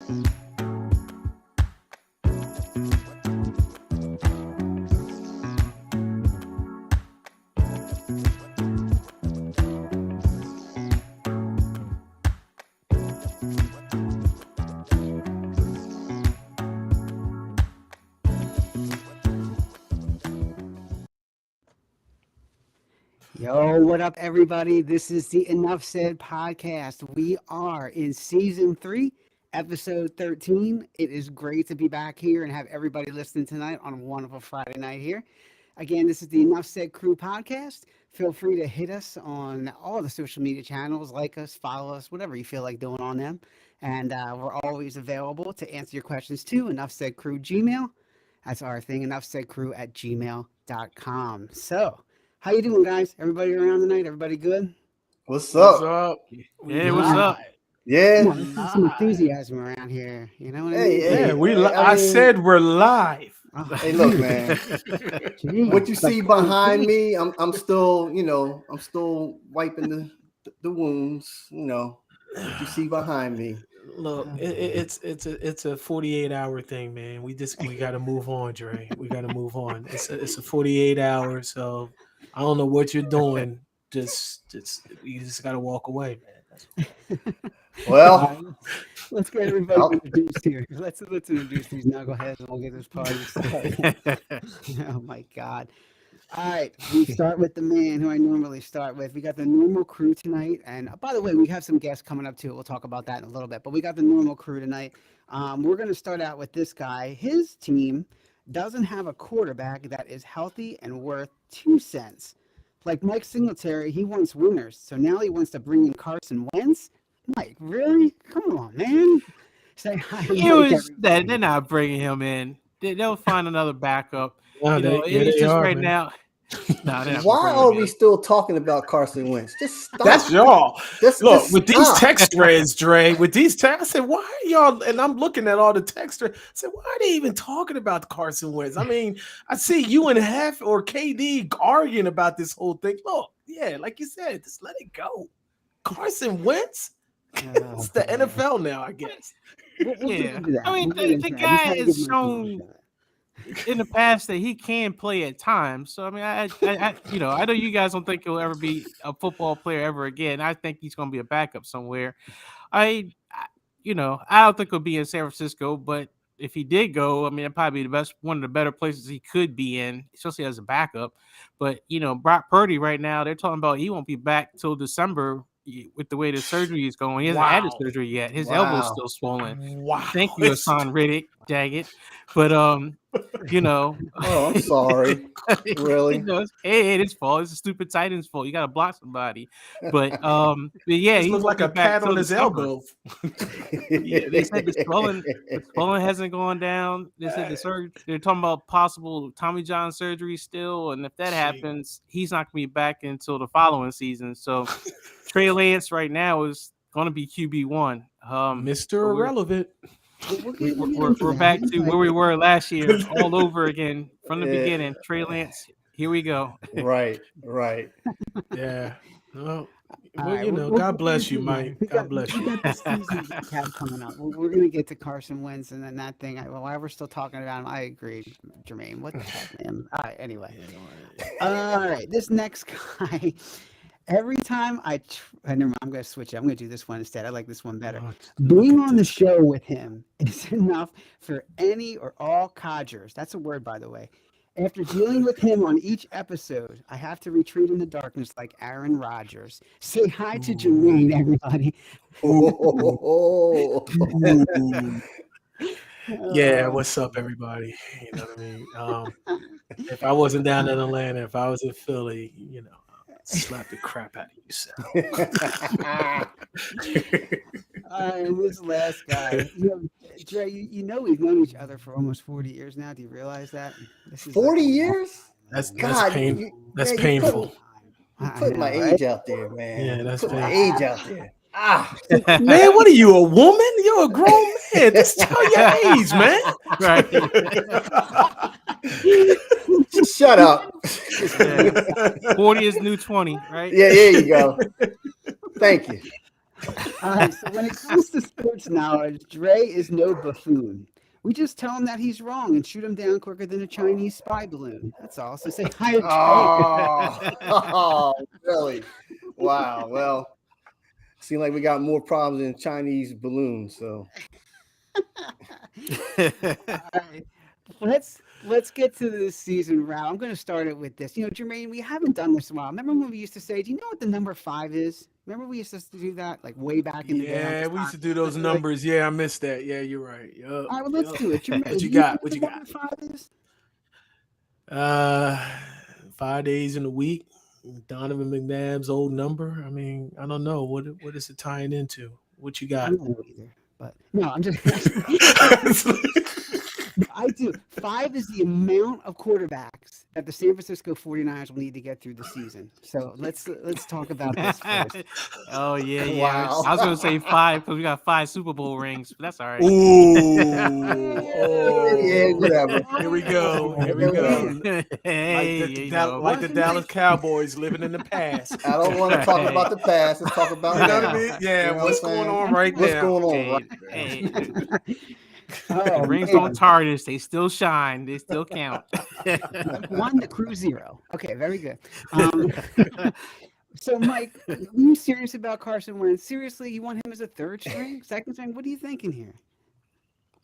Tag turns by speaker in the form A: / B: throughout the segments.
A: Yo, what up, everybody? This is the Enough Said podcast. We are in season 3, episode 13. It is great to be back here and have everybody listening tonight on a wonderful Friday night here. Again, this is the Enough Said Crew podcast. Feel free to hit us on all the social media channels, like us, follow us, whatever you feel like doing on them. And we're always available to answer your questions too. Enough Said Crew Gmail. That's our thing, enoughsaidcrew@gmail.com. So, how you doing, guys? Everybody around tonight? Everybody good?
B: What's up?
C: Yeah, what's up?
B: Yeah.
A: Come on, there's some enthusiasm around here. You know what I mean?
C: I said we're live.
A: Oh,
B: Hey, look, man.
A: geez.
B: What you see behind me, I'm still, I'm still wiping the wounds. What you see behind me.
C: Look, it's a 48-hour thing, man. We got to move on, Dre. We got to move on. It's a 48 hours, so I don't know what you're doing. Just you just got to walk away, man.
B: Well,
A: let's get everybody introduced here. Let's introduce these knuckleheads and we'll get this party started. Oh my God. All right, we start with the man who I normally start with. We got the normal crew tonight, and by the way, we have some guests coming up too. We'll talk about that in a little bit, but we got the normal crew tonight. We're going to start out with this guy. His team doesn't have a quarterback that is healthy and worth 2 cents. Like Mike Singletary, he wants winners, so now he wants to bring in Carson Wentz. Mike, really? Come on, man. Say hi.
D: They're not bringing him in. They'll find another backup.
C: No,
D: It's just right
C: man.
D: now. No,
B: why are we still talking about Carson Wentz? Just stop.
C: That's y'all.
B: Just
C: Look, with these
B: stop.
C: text threads, Dre, with these texts, I said, why are y'all? And I'm looking at all the text threads. I said, why are they even talking about Carson Wentz? I mean, I see you and Hef or KD arguing about this whole thing. Look, yeah, like you said, just let it go. Carson Wentz? It's the NFL now, I guess.
D: Yeah. I mean, the guy has shown in the past that he can play at times. So I mean, I know you guys don't think he'll ever be a football player ever again. I think he's going to be a backup somewhere. I don't think he'll be in San Francisco, but if he did go, I mean, it'd probably be one of the better places he could be in, especially as a backup. But Brock Purdy right now, they're talking about he won't be back till December. With the way the surgery is going, he hasn't had his surgery yet. His elbow's still swollen.
C: Wow.
D: Thank you, Hassan Riddick, Daggett. But
B: Oh, I'm sorry. Really?
D: Hey, it's his fault. It's a stupid Titans fault. You got to block somebody. But yeah,
C: he looks like a pad on his elbow.
D: Yeah, they said the swelling hasn't gone down. They said they're talking about possible Tommy John surgery still, and if that happens, he's not going to be back until the following season. So Trey Lance right now is going to be QB1.
C: Mr. Irrelevant.
D: We're back to where we were last year, all over again from the beginning. Trey Lance, here we go.
B: Right.
C: Yeah. Well,
A: right,
C: God bless you, Mike. God bless you.
A: We got the season recap coming up. We're going to get to Carson Wentz and then that thing. Why we're still talking about him, I agree, Jermaine. What the heck, man? All right, anyway. All right, this next guy. Every time never mind, I'm going to switch it. I'm going to do this one instead. I like this one better. Being on the show with him is enough for any or all codgers. That's a word, by the way. After dealing with him on each episode, I have to retreat in the darkness like Aaron Rodgers. Say hi to Jermaine, everybody.
C: Yeah, what's up, everybody? You know what I mean? If I wasn't down in Atlanta, if I was in Philly, slap the crap out of you, Sal.
A: And this last guy, Dre, we've known each other for almost 40 years now. Do you realize that?
B: This is 40 years?
C: That's
B: God,
C: painful. That's painful.
B: You put my age out there, man.
C: Yeah, that's
B: put
C: painful.
B: my age out there.
C: Man, what are you, a woman? You're a grown man. Just tell your age, man.
D: Right.
B: Shut up.
D: 40 is new 20, right?
B: Yeah, there you go. Thank you.
A: All right, so when it comes to sports knowledge, Dre is no buffoon. We just tell him that he's wrong and shoot him down quicker than a Chinese spy balloon. That's all. So say hi to Dre.
B: Oh, really? Wow. Well, seems like we got more problems than Chinese balloons. So
A: All right. Let's get to the season route. I'm going to start it with this. Jermaine, we haven't done this in a while. Remember when we used to say, do you know what the number 5 is? Remember we used to do that like way back in the day?
C: Yeah, we used to do those numbers. Yeah, I missed that. Yeah, you're right. Yep,
A: all right, well, let's do it. Jermaine,
C: what you got?
A: What you got? 5 is?
C: 5 days in a week. Donovan McNabb's old number. I mean, I don't know. What is it tying into? What you
A: I
C: got?
A: don't know either. But no, I'm just I do. 5 is the amount of quarterbacks that the San Francisco 49ers will need to get through the season. So let's talk about this first.
D: Oh yeah.
B: Wow.
D: I was gonna say 5 because we got 5 Super Bowl rings, but that's all right.
C: Ooh.
B: yeah, whatever.
C: Here we go. Here we go.
D: Hey,
C: Like the Dallas Cowboys living in the past.
B: I don't want to talk about the past. Let's talk about
C: You know
B: now.
C: what I mean? Yeah,
B: You know
C: what's
B: what I'm
C: going
B: saying?
C: on right
B: What's
C: now?
B: going on
D: Hey,
B: right
D: hey.
A: Oh,
D: Rings
A: man.
D: don't tarnish; they still shine. They still count.
A: 1 to crew 0. Okay, very good. So, Mike, are you serious about Carson Wentz? Seriously, you want him as a 3rd string, 2nd string? What are you thinking here?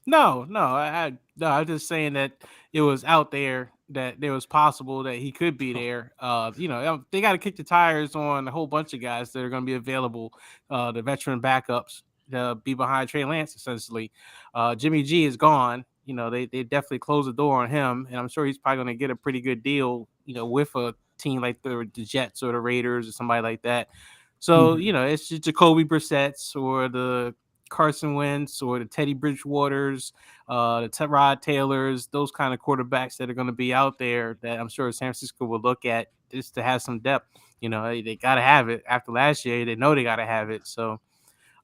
D: No, I'm just saying that it was out there that it was possible that he could be there. They got to kick the tires on a whole bunch of guys that are going to be available, the veteran backups to be behind Trey Lance, essentially. Jimmy G is gone. They definitely closed the door on him, and I'm sure he's probably going to get a pretty good deal, with a team like the Jets or the Raiders or somebody like that. So, it's just Jacoby Brissett's or the Carson Wentz or the Teddy Bridgewaters, the Tyrod Taylors, those kind of quarterbacks that are going to be out there that I'm sure San Francisco will look at just to have some depth. They got to have it after last year. They know they got to have it. So,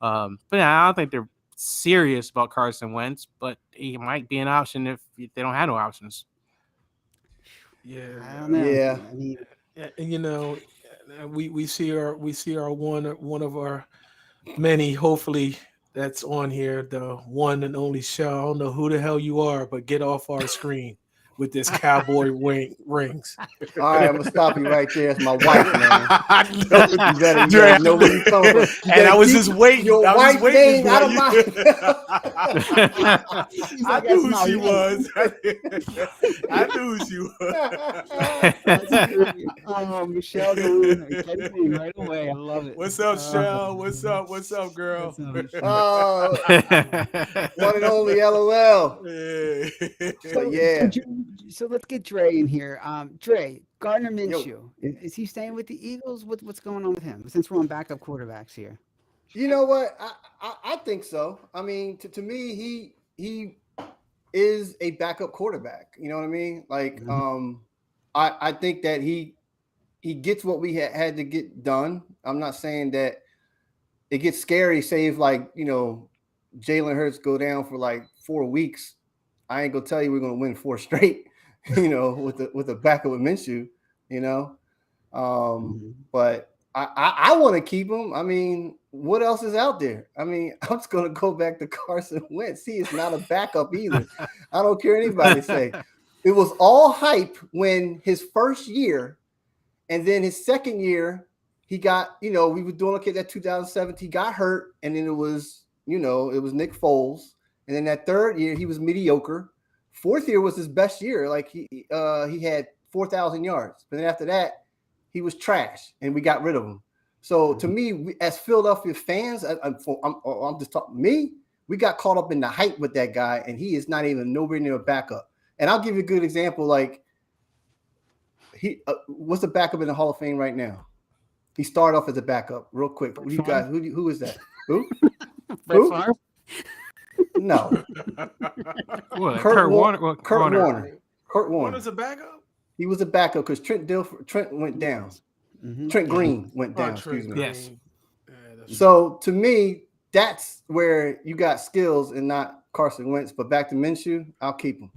D: but yeah, I don't think they're serious about Carson Wentz, but he might be an option if they don't have no options.
C: Yeah,
A: I don't know.
B: Yeah.
A: I mean,
C: we see our one of our many, hopefully, that's on here, the one and only show. I don't know who the hell you are, but get off our screen with this cowboy rings.
B: All right, I'm gonna stop you right there. It's my wife, man.
C: I know.
B: You better know where you coming from. You
C: And I
B: better
C: was
B: keep
C: just waiting.
B: your
C: I was
B: wife's
C: waiting.
B: name out of my.
A: he's
C: I
A: like,
C: knew
A: "That's
C: who she
A: not
C: was. I knew who she was.
A: Michelle Galuna, get me right away. I love it.
C: What's up, Shell? What's up? What's up, girl?
A: What's up, Michelle?
B: One and only LOL.
C: Yeah.
A: So let's get Dre in here. Dre, Gardner Minshew, is he staying with the Eagles? What's going on with him? Since we're on backup quarterbacks here.
B: You know what? I think so. I mean, to me, he is a backup quarterback. You know what I mean? Like, I think that he gets what we had to get done. I'm not saying that it gets scary. Say if Jalen Hurts go down for like 4 weeks, I ain't gonna tell you we're gonna win 4 straight. With a backup with Minshew. But I want to keep him. I mean, what else is out there? I mean, I'm just going to go back to Carson Wentz. He is not a backup either. I don't care anybody say. It was all hype when his first year, and then his second year, he got, we were doing okay that 2017, he got hurt, and then it was Nick Foles. And then that third year, he was mediocre. Fourth year was his best year. Like he had 4,000 yards. But then after that, he was trash, and we got rid of him. So to me, as Philadelphia fans, I'm just talking me. We got caught up in the hype with that guy, and he is not even nowhere near a backup. And I'll give you a good example. Like what's the backup in the Hall of Fame right now? He started off as a backup, real quick. Who you guys? Who is that? Who? Who? No.
D: What?
B: Kurt Warner.
C: Kurt Warner's a backup?
B: He was a backup because Trent went down. Trent Green went down. Excuse me.
D: Yes.
B: So to me, that's where you got skills and not Carson Wentz. But back to Minshew, I'll keep him.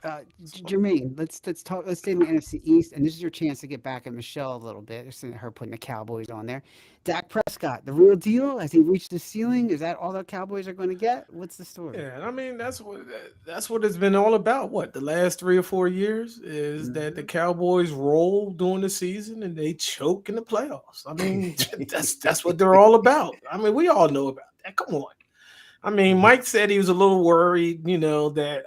A: Jermaine, let's talk. Let's stay in the NFC East, and this is your chance to get back at Michelle a little bit. Just her putting the Cowboys on there. Dak Prescott, the real deal. Has he reached the ceiling? Is that all the Cowboys are going to get? What's the story?
C: Yeah, I mean that's what it's been all about. What the last 3 or 4 years is that the Cowboys roll during the season and they choke in the playoffs. I mean that's what they're all about. I mean we all know about that. Come on. I mean, Mike said he was a little worried, that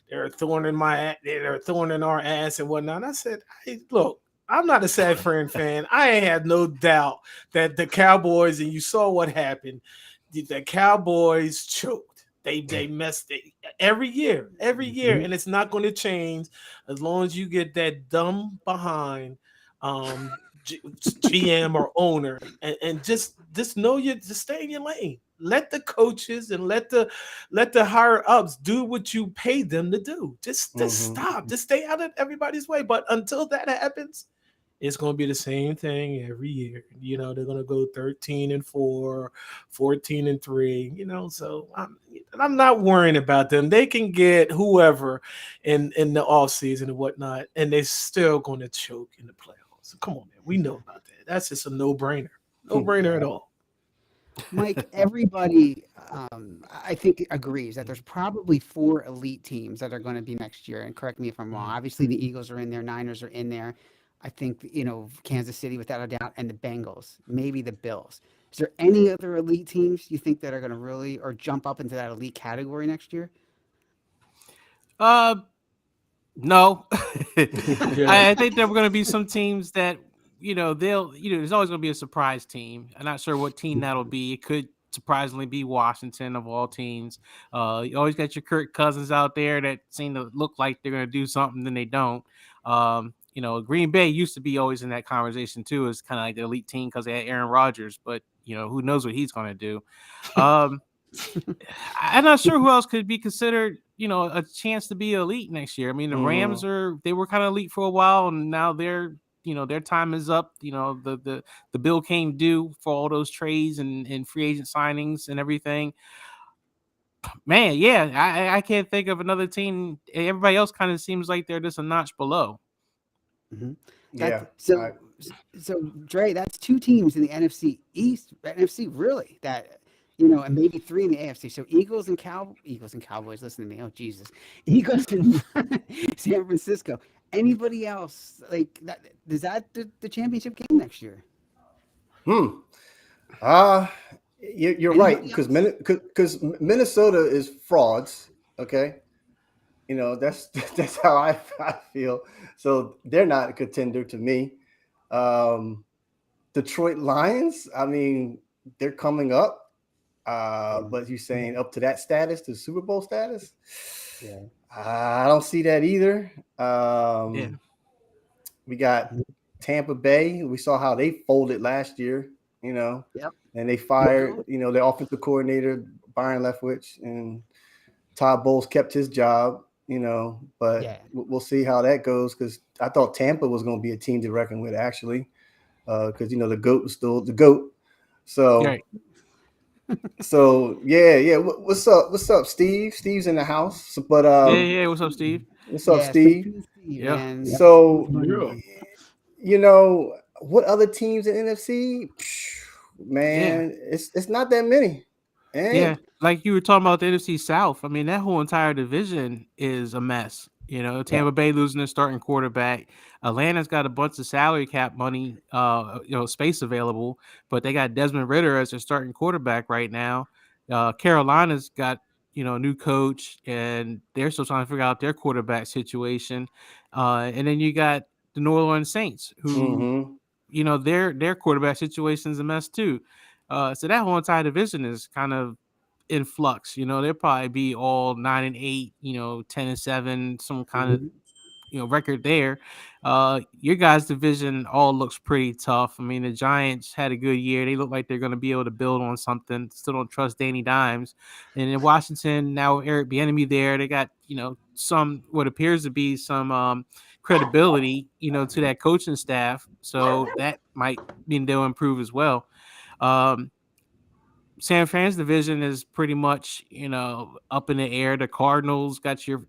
C: they're throwing in our ass and whatnot. I said, hey, look, I'm not a San Fran fan. I had no doubt that the Cowboys, and you saw what happened. The Cowboys choked. They messed it every year, and it's not going to change as long as you get that dumb behind GM or owner, and just know just stay in your lane. Let the coaches and let the higher ups do what you pay them to do. Just stop. Just stay out of everybody's way. But until that happens, it's going to be the same thing every year. They're going to go 13-4, 14-3. So I'm not worrying about them. They can get whoever in the offseason and whatnot, and they're still going to choke in the playoffs. So come on, man. We know about that. That's just a no-brainer. No-brainer at all.
A: Mike, everybody, I think, agrees that there's probably 4 elite teams that are going to be next year. And correct me if I'm wrong. Obviously, the Eagles are in there. Niners are in there. I think, Kansas City, without a doubt, and the Bengals, maybe the Bills. Is there any other elite teams you think that are going to really or jump up into that elite category next year?
D: No. I think there are going to be some teams that, there's always going to be a surprise team. I'm not sure what team that'll be. It could surprisingly be Washington of all teams. You always got your Kirk Cousins out there that seem to look like they're going to do something, then they don't. Green Bay used to be always in that conversation too. It's kind of like the elite team because they had Aaron Rodgers, but who knows what he's going to do. I'm not sure who else could be considered, a chance to be elite next year. I mean, the Rams they were kind of elite for a while, and now their time is up. The bill came due for all those trades and free agent signings and everything. Man, yeah, I can't think of another team. Everybody else kind of seems like they're just a notch below.
A: Mm-hmm. So Dre, that's 2 teams in the NFC East, NFC really that. And maybe 3 in the AFC. So Eagles and Cowboys. Listen to me. Oh Jesus, Eagles and San Francisco. Anybody else like that? Is that the championship game next year?
B: You're right because Minnesota is frauds. Okay, that's how I feel. So they're not a contender to me. Detroit Lions. I mean, they're coming up. But you're saying up to that status, to Super Bowl status? Yeah. I don't see that either. We got Tampa Bay. We saw how they folded last year, and they fired, their offensive coordinator, Byron Leftwich, and Todd Bowles kept his job, but we'll see how that goes because I thought Tampa was going to be a team to reckon with, actually, because, the GOAT was still the GOAT. So. Right. So yeah. What's up, Steve? Steve's in the house. But
D: what's up, Steve?
B: What's up, Steve?
D: Yeah.
B: So what other teams in NFC? Man, it's not that many.
D: Yeah, like you were talking about the NFC South. I mean, that whole entire division is a mess. Tampa Bay losing their starting quarterback. Atlanta's got a bunch of salary cap money, space available, but they got Desmond Ridder as their starting quarterback right now. Carolina's got, a new coach, and they're still trying to figure out their quarterback situation. And then you got the New Orleans Saints, who, their quarterback situation is a mess too. So that whole entire division is kind of in flux. They'll probably be all 9-8, 10-7, some kind of record there. Your guys' division all looks pretty tough. I mean, the Giants had a good year. They look like they're going to be able to build on something. Still don't trust Danny Dimes. And in Washington, now Eric Bieniemy there, they got some what appears to be some credibility to that coaching staff. So that might mean they'll improve as well. San Fran's division is pretty much, up in the air. The Cardinals got your,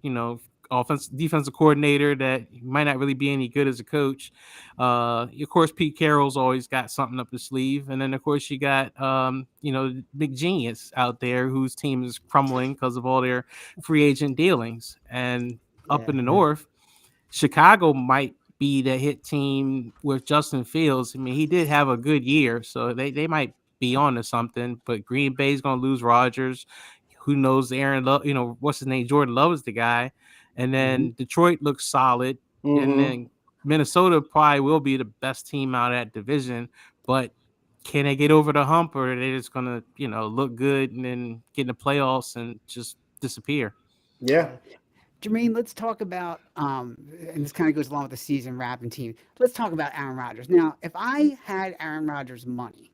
D: defensive coordinator that might not really be any good as a coach. Of course, Pete Carroll's always got something up his sleeve. And then, of course, you got, big genius out there whose team is crumbling because of all their free agent dealings. And up in the North, Chicago might be the hit team with Justin Fields. I mean, he did have a good year, so they might be on to something. But Green Bay's going to lose Rodgers. Who knows? Aaron Love, what's his name? Jordan Love is the guy. And then Detroit looks solid. And then Minnesota probably will be the best team out of that division. But can they get over the hump, or are they just going to, look good and then get in the playoffs and just disappear?
B: Yeah.
A: Jermaine, let's talk about, and this kind of goes along with the season wrapping team. Let's talk about Aaron Rodgers. Now, if I had Aaron Rodgers' money,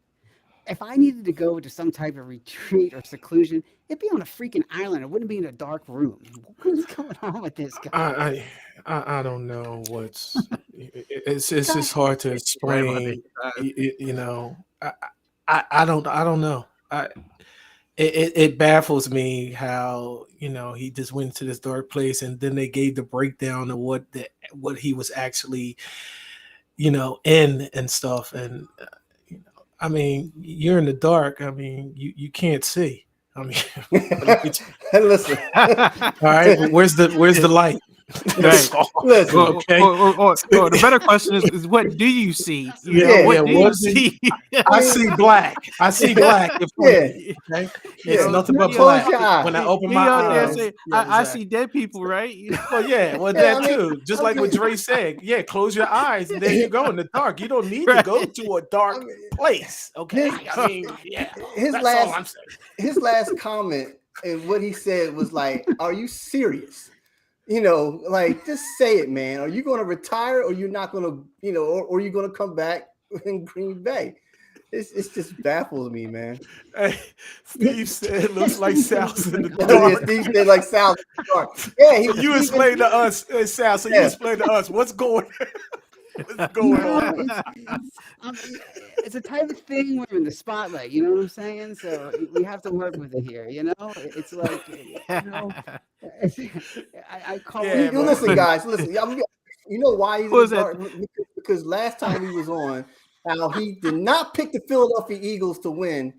A: if I needed to go to some type of retreat or seclusion, it'd be on a freaking island. It wouldn't be in a dark room. What's going on with this guy?
C: I don't know what's. It's just hard to explain. I don't know. It baffles me how he just went to this dark place, and then they gave the breakdown of what he was actually in and stuff. And I mean, you're in the dark. I mean, you can't see. I mean,
B: listen.
C: All right, where's the light?
B: Listen.
C: Okay.
D: Or the better question is what do you see? What do you see?
C: I see black. I see black. Okay? It's nothing but black. When I open my eyes,
D: I see dead people, right?
C: Well, that too. Just like what Dre said. Yeah, close your eyes and there you go in the dark. You don't need to go to a dark place. Okay. I mean,
B: his last comment and what he said was like, "Are you serious?" Like, just say it, man. Are you going to retire, or you're not going to, or are you going to come back in Green Bay? It's just baffles me, man.
C: Hey, Steve said it looks like Sal's in the dark.
B: Steve said like Sal's in the dark. Yeah,
C: so you explain to us, Sal. So you explain to us what's going on.
A: It's a type of thing where we're in the spotlight. You know what I'm saying? So we have to work with it here. It's like I call it.
B: Listen, guys. Listen. You know why he's in the dark? Because last time he was on, how he did not pick the Philadelphia Eagles to win,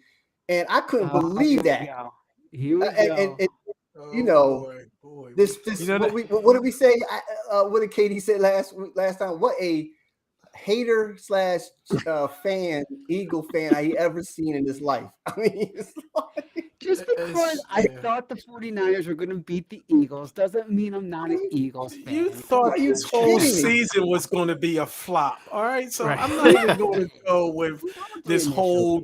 B: and I couldn't believe that.
A: Here we go.
B: This what did we say? What did Katie say last time? What a hater / fan, Eagle fan I ever seen in his life. I mean, it's like,
A: just because I thought the 49ers were going to beat the Eagles doesn't mean I'm not an Eagles fan.
C: You thought this whole season was going to be a flop. All right. So I'm not even going to go with this whole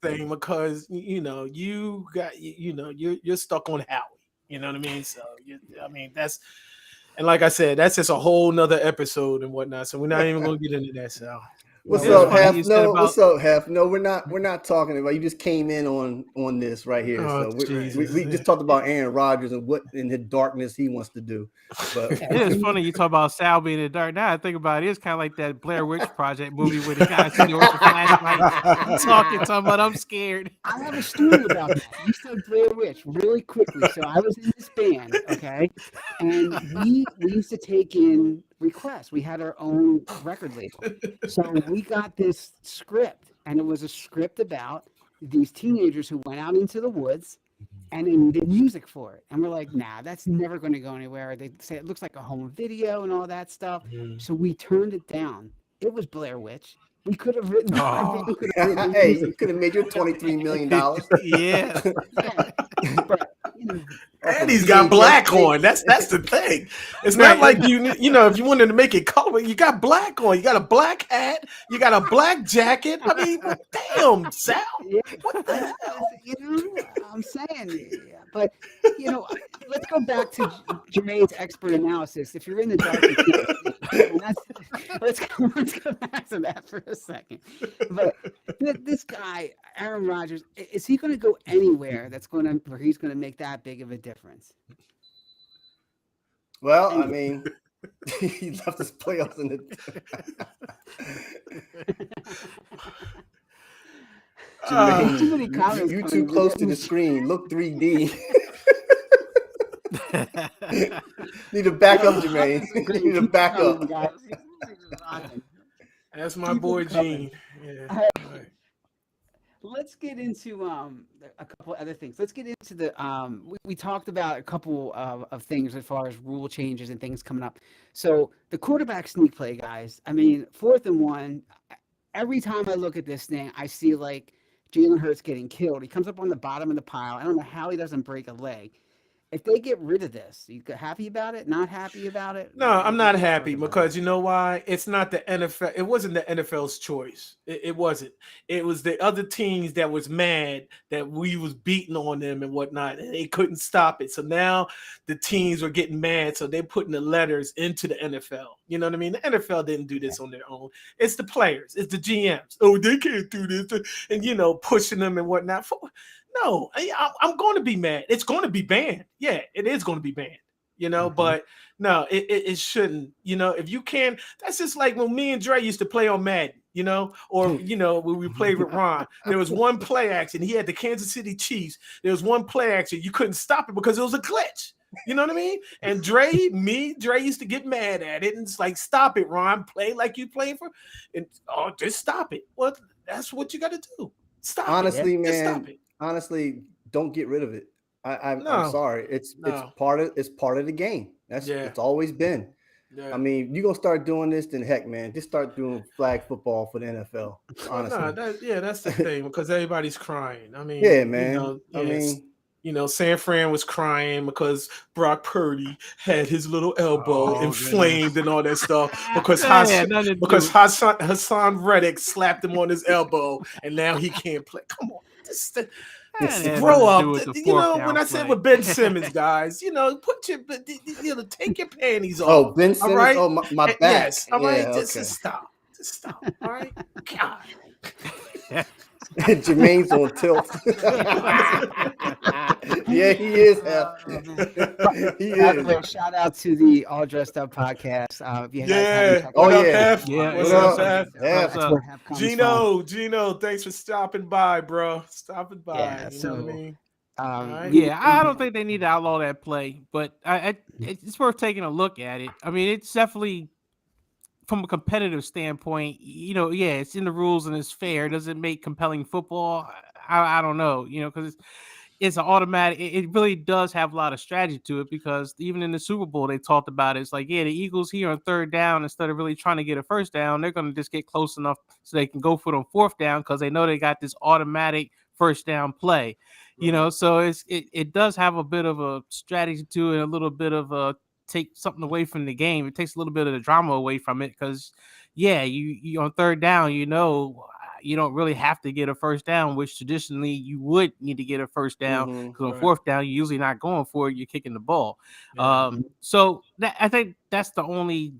C: thing because you got you're stuck on Howie. You know what I mean? So that's, and like I said, that's just a whole nother episode and whatnot. So we're not even going to get into that. So
B: what's up, Hef? No, what's up, Hef? No, we're not talking about. You just came in on this right here. So we just talked about Aaron Rodgers and what in the darkness he wants to do. But
D: it is funny you talk about Sal being in the dark. Now I think about it, it's kind of like that Blair Witch Project movie where the guy sitting there with the flashlight talking about I'm scared.
A: I have a story about that. You said Blair Witch really quickly. So I was in this band, okay, and we used to take in requests. We had our own record label. So we got this script, and it was a script about these teenagers who went out into the woods and then did music for it. And we're like, nah, that's never going to go anywhere. They say it looks like a home video and all that stuff. So we turned it down. It was Blair Witch. We could have written.
B: Hey, you could have made your $23 million.
D: Yeah.
A: But,
C: and he's got black on. That's the thing. It's not like if you wanted to make it color, you got black on. You got a black hat. You got a black jacket. I mean, damn, Sal. What the hell?
A: I'm saying, but let's go back to Jermaine's expert analysis. If you're in the dark, let's go back to that for a second. But this guy, Aaron Rodgers, is he going to go anywhere where he's going to make that big of a difference?
B: Well, I mean, he left his playoffs in the.
A: Too many comments
B: you
A: coming
B: too
A: in.
B: close to the screen. Look 3D. Need to back up, Jermaine. Need to back up.
C: That's my boy Gene. Yeah. Right.
A: Let's get into a couple other things. Let's get into the we talked about a couple of things as far as rule changes and things coming up. So the quarterback sneak play, guys. I mean, 4th and 1. Every time I look at this thing, I see like Jalen Hurts getting killed. He comes up on the bottom of the pile. I don't know how he doesn't break a leg. If they get rid of this, you happy about it? Not happy about it?
C: No, I'm not happy because you know why? It's not the NFL. It wasn't the NFL's choice. It wasn't. It was the other teams that was mad that we was beating on them and whatnot, and they couldn't stop it. So now the teams were getting mad, so they're putting the letters into the NFL. You know what I mean? The NFL didn't do this on their own. It's the players. It's the GMs. Oh, they can't do this, and pushing them and whatnot. No, I'm going to be mad. It's going to be banned. Yeah, it is going to be banned, but no, it shouldn't. If you can, that's just like when me and Dre used to play on Madden, or, when we played with Ron, there was one play action. He had the Kansas City Chiefs. There was one play action. You couldn't stop it because it was a glitch. You know what I mean? And Dre used to get mad at it. And it's like, stop it, Ron. Play like you playing for. And just stop it. Well, that's what you got to do. Stop
B: Honestly,
C: it.
B: man.
C: Just stop it.
B: Honestly, don't get rid of it. I'm sorry. It's part of the game. It's always been. Yeah. I mean, you're gonna start doing this, then heck, man, just start doing flag football for the NFL. Honestly,
C: that's the thing because everybody's crying. I mean,
B: yeah, man.
C: San Fran was crying because Brock Purdy had his little elbow inflamed and all that stuff because Hassan Reddick slapped him on his elbow and now he can't play. Come on. Grow up. When I said with Ben Simmons, guys, put your take your panties off.
B: Oh, Ben Simmons.
C: Right?
B: Oh, my back.
C: Yes. All right.
B: Yeah,
C: Just stop. All right. God.
B: Jermaine's on tilt. Yeah, he is. He is.
A: Shout out to the All Dressed Up podcast. If you
C: What's up? Gino, thanks for stopping by, bro. Stopping by.
A: Yeah,
C: you know what I mean?
D: I don't think they need to outlaw that play, but it's worth taking a look at it. I mean, it's definitely from a competitive standpoint, it's in the rules and it's fair. Does it make compelling football? I don't know, because it's an automatic. It really does have a lot of strategy to it because even in the Super Bowl, they talked about it. It's like, the Eagles here on 3rd down, instead of really trying to get a 1st down, they're going to just get close enough so they can go for them 4th down because they know they got this automatic 1st down play. Right. So it does have a bit of a strategy to it, a little bit of a take something away from the game. It takes a little bit of the drama away from it because, you on 3rd down, you don't really have to get a 1st down, which traditionally you would need to get a 1st down because on 4th down, you're usually not going for it. You're kicking the ball. Yeah. So I think that's the only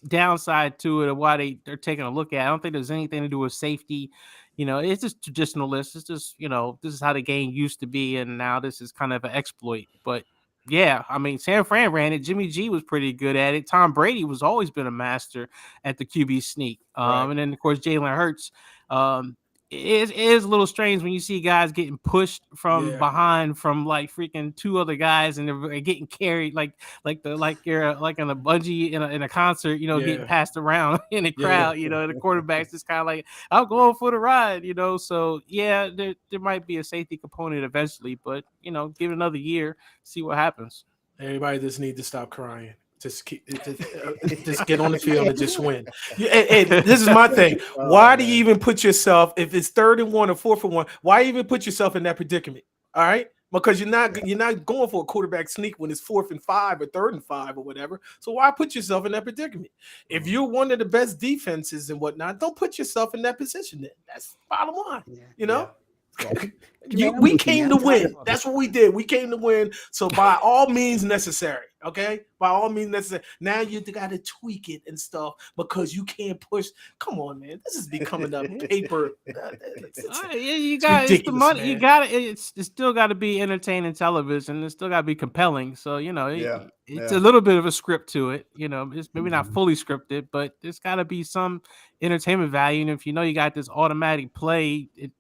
D: downside to it of why they're taking a look at it. I don't think there's anything to do with safety. It's just traditionalist. It's just, this is how the game used to be. And now this is kind of an exploit, but yeah, I mean, San Fran ran it. Jimmy G was pretty good at it. Tom Brady was always been a master at the QB sneak. Right. And then, of course, Jalen Hurts. It is a little strange when you see guys getting pushed from behind from like freaking 2 other guys and they're getting carried like you're like on a bungee in a concert, getting passed around in the crowd. The quarterback's just kind of like, I'm going for the ride, So there might be a safety component eventually, but give it another year, see what happens.
C: Everybody just needs to stop crying. Just get on the field and just win. Hey, this is my thing. Why do you even put yourself, if it's 3rd and 1 or 4th and 1, why even put yourself in that predicament? All right, because you're not going for a quarterback sneak when it's 4th and 5 or 3rd and 5 or whatever. So why put yourself in that predicament? If you're one of the best defenses and whatnot, don't put yourself in that position. Then that's bottom line. We came to win. That's what we did. We came to win. So by all means necessary. Okay, by all means necessary. Now you got to tweak it and stuff because you can't push. Come on, man, this is becoming a paper.
D: You got it's the money. Man. You got it's still got to be entertaining television. It's still got to be compelling. So it's a little bit of a script to it. It's maybe not fully scripted, but there's got to be some entertainment value. And if you got this automatic play, it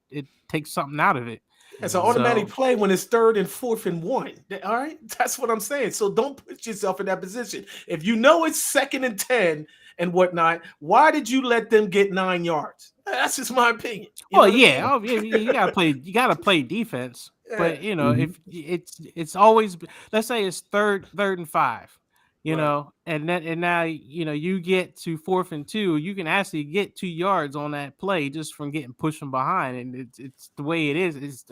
D: takes something out of it.
C: It's an automatic play when it's 3rd and 4th and 1. All right, that's what I'm saying. So don't put yourself in that position. If you know it's 2nd and 10 and whatnot, why did you let them get 9 yards? That's just my opinion.
D: You gotta play defense. But if it's always, let's say it's third and 5. And now you get to 4th and 2, you can actually get 2 yards on that play just from getting pushed from behind, and it's the way it is.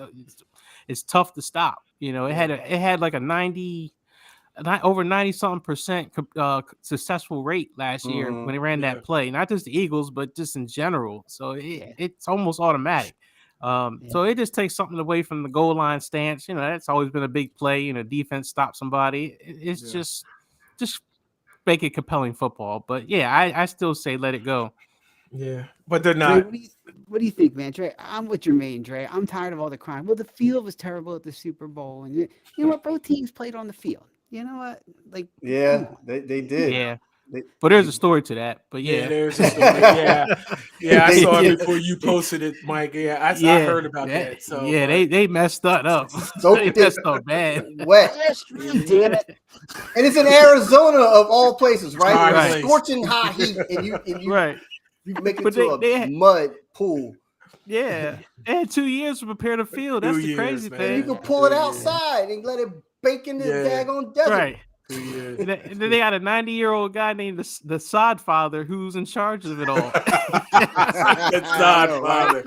D: It's tough to stop. It had like over 90-something% successful rate last year when they ran that play. Not just the Eagles, but just in general. So it's almost automatic. So it just takes something away from the goal line stance. That's always been a big play. Defense stop somebody. It's just make it compelling football. But I still say let it go.
C: Yeah, but they're not.
A: Dre, what do you think, man? Dre, I'm with Jermaine, Dre. I'm tired of all the crime. Well, the field was terrible at the Super Bowl, and you know what? Both teams played on the field. You know what?
B: They did.
D: Yeah. But there's a story to that. But
C: there's a story. I saw it before you posted it, Mike. I heard about that. So
D: they messed that up. They messed up bad.
B: Wet. Damn it. And it's in Arizona of all places, right?
C: Right.
B: Scorching hot heat, and you
D: right.
B: You make it to a mud pool.
D: Yeah. They had 2 years to prepare the field. That's the crazy thing.
B: And you can pull it outside and let it bake in the daggone desert.
D: Right. And then they got a 90-year-old guy named the Sod Father who's in charge of it all.
C: The Sod Father.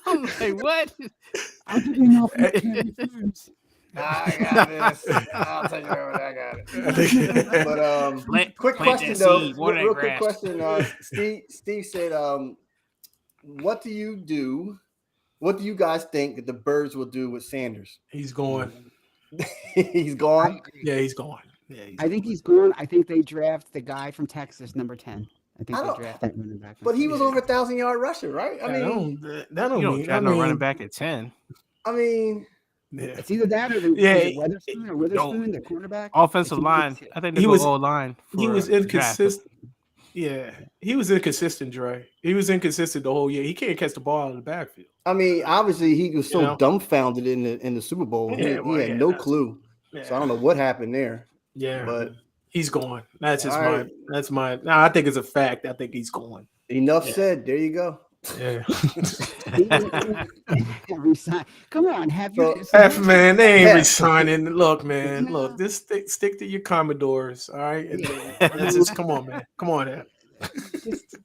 D: I'm like, what?
A: I'm getting off my terms.
B: I got this. I'll take it over. I got it. But quick question though. Real quick question. Steve said, "What do you guys think that the Birds will do with Sanders?"
C: He's going.
B: He's gone.
C: Yeah, he's gone.
A: I think he's gone. I think they draft the guy from Texas, number 10. I think they draft that running back.
B: But he was over 1,000-yard rusher, right? I mean,
D: that don't mean no running back at 10.
B: I mean,
A: it's either that or Witherspoon, the cornerback.
D: Offensive line. I think he was line.
C: He was inconsistent. Yeah, he was inconsistent, Dre. He was inconsistent the whole year. He can't catch the ball in the backfield.
B: I mean, obviously he was so dumbfounded in the Super Bowl. He had no clue. Yeah. So I don't know what happened there.
C: Yeah,
B: but
C: he's gone. That's just my. No, I think it's a fact. I think he's gone.
B: Enough said. There you go.
C: Yeah.
A: Come on,
C: man, they ain't resigning. Look, man, just stick to your Commodores, all right? Just come on, man. Come on, man.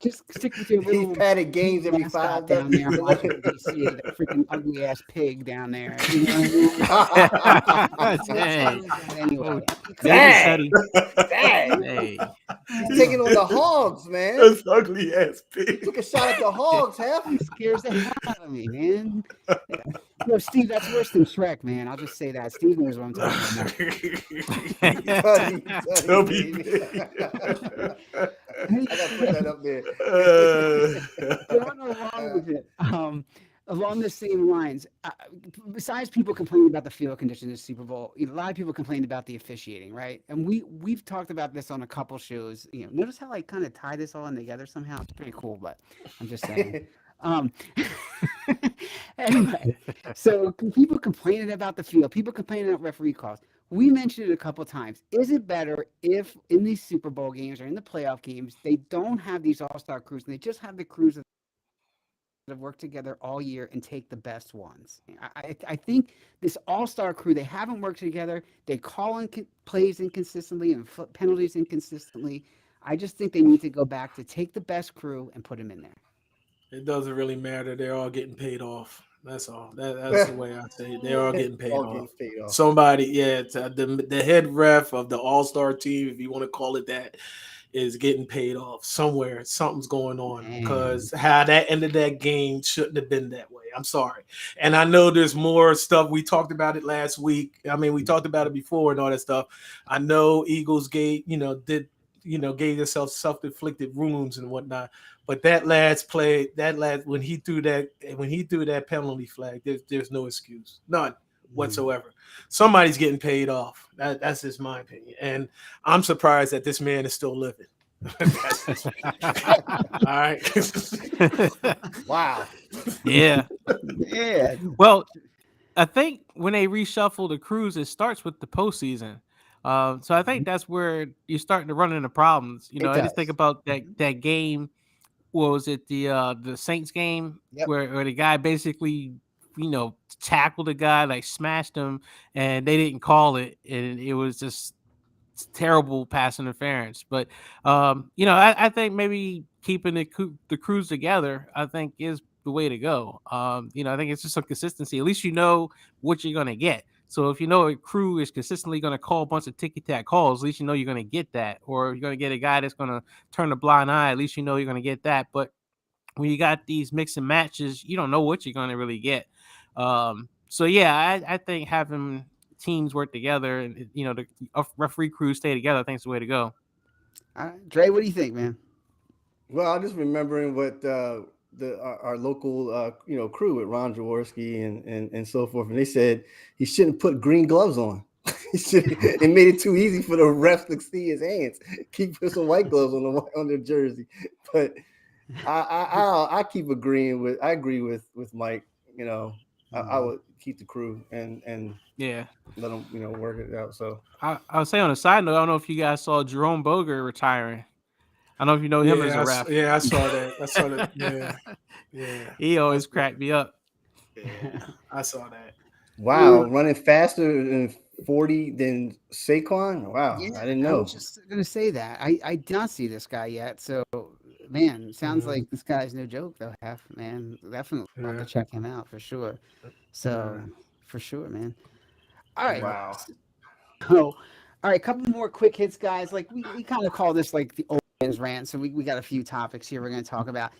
A: Just stick with your little
B: padded games every 5
A: down there. Washington D.C. that freaking ugly ass pig down there. You know what I mean?
B: Anyway, dang. He's taking on the Hogs, man.
C: That's ugly ass pig.
B: Took a shot at the Hogs,
A: He scares the hell out of me, man. No, Steve, that's worse than Shrek, man. I'll just say that. Steve knows what I'm talking about.
B: Toby. I gotta put that up there.
A: Along with it, along the same lines, besides people complaining about the field conditions in the Super Bowl, a lot of people complained about the officiating, right? And we've talked about this on a couple shows. Notice how I kind of tie this all in together somehow. It's pretty cool, but I'm just saying. Anyway, so people complaining about the field, people complaining about referee calls. We mentioned it a couple of times. Is it better if in these Super Bowl games or in the playoff games, they don't have these all-star crews and they just have the crews that have worked together all year and take the best ones? I think this all-star crew, they haven't worked together. They call in plays inconsistently and penalties inconsistently. I just think they need to go back to take the best crew and put them in there.
C: It doesn't really matter. They're all getting paid off. That's all. That's the way I say it. They're all getting paid off. Somebody, the head ref of the all-star team, if you want to call it that, is getting paid off somewhere. Something's going on
A: Man.
C: because how that ended that game shouldn't have been that way. I'm sorry. And I know there's more stuff. We talked about it last week. I mean, we talked about it before and all that stuff. I know Eagles gave themselves self-inflicted wounds and whatnot. But that last play, when he threw that penalty flag, there's no excuse. None whatsoever. Somebody's getting paid off. That's just my opinion. And I'm surprised that this man is still living. All right.
B: Wow.
D: Yeah.
A: Yeah.
D: Well, I think when they reshuffle the crews, it starts with the postseason. So I think that's where you're starting to run into problems. You know, I just think about that game. What was it, the Saints game where the guy basically, tackled the guy, like smashed him, and they didn't call it, and it was just terrible pass interference. But I think maybe keeping the crews together, I think, is the way to go. I think it's just some consistency. At least you know what you're gonna get. So if you know a crew is consistently going to call a bunch of ticky-tack calls, at least you know you're going to get that. Or you're going to get a guy that's going to turn a blind eye, at least you know you're going to get that. But when you got these mix and matches, you don't know what you're going to really get. So yeah, I think having teams work together and the referee crews stay together, I think is the way to go.
A: All right. Dre, what do you think, man?
B: Well, I'm just remembering what our local crew with Ron Jaworski and so forth, and they said he shouldn't put green gloves on. It made it too easy for the refs to see his hands. Keep put some white gloves on their jersey. But I keep agreeing with. I agree with Mike. I would keep the crew and
D: yeah,
B: let them work it out. So
D: I would say on a side note, I don't know if you guys saw Jerome Boger retiring. I don't know if you know him as a ref.
C: Yeah, I saw that. Yeah.
D: He always cracked me up.
C: Yeah, I saw that.
B: Wow, running faster than 40 than Saquon. Wow,
A: Yeah,
B: I didn't know.
A: I was just gonna say that. I did not see this guy yet. So, man, sounds like this guy's no joke, though. Man, definitely want to check him out for sure. So, for sure, man. All right.
B: Wow.
A: So, all right, a couple more quick hits, guys. Like we kind of call this like the old man's rant. So we got a few topics here we're going to talk about.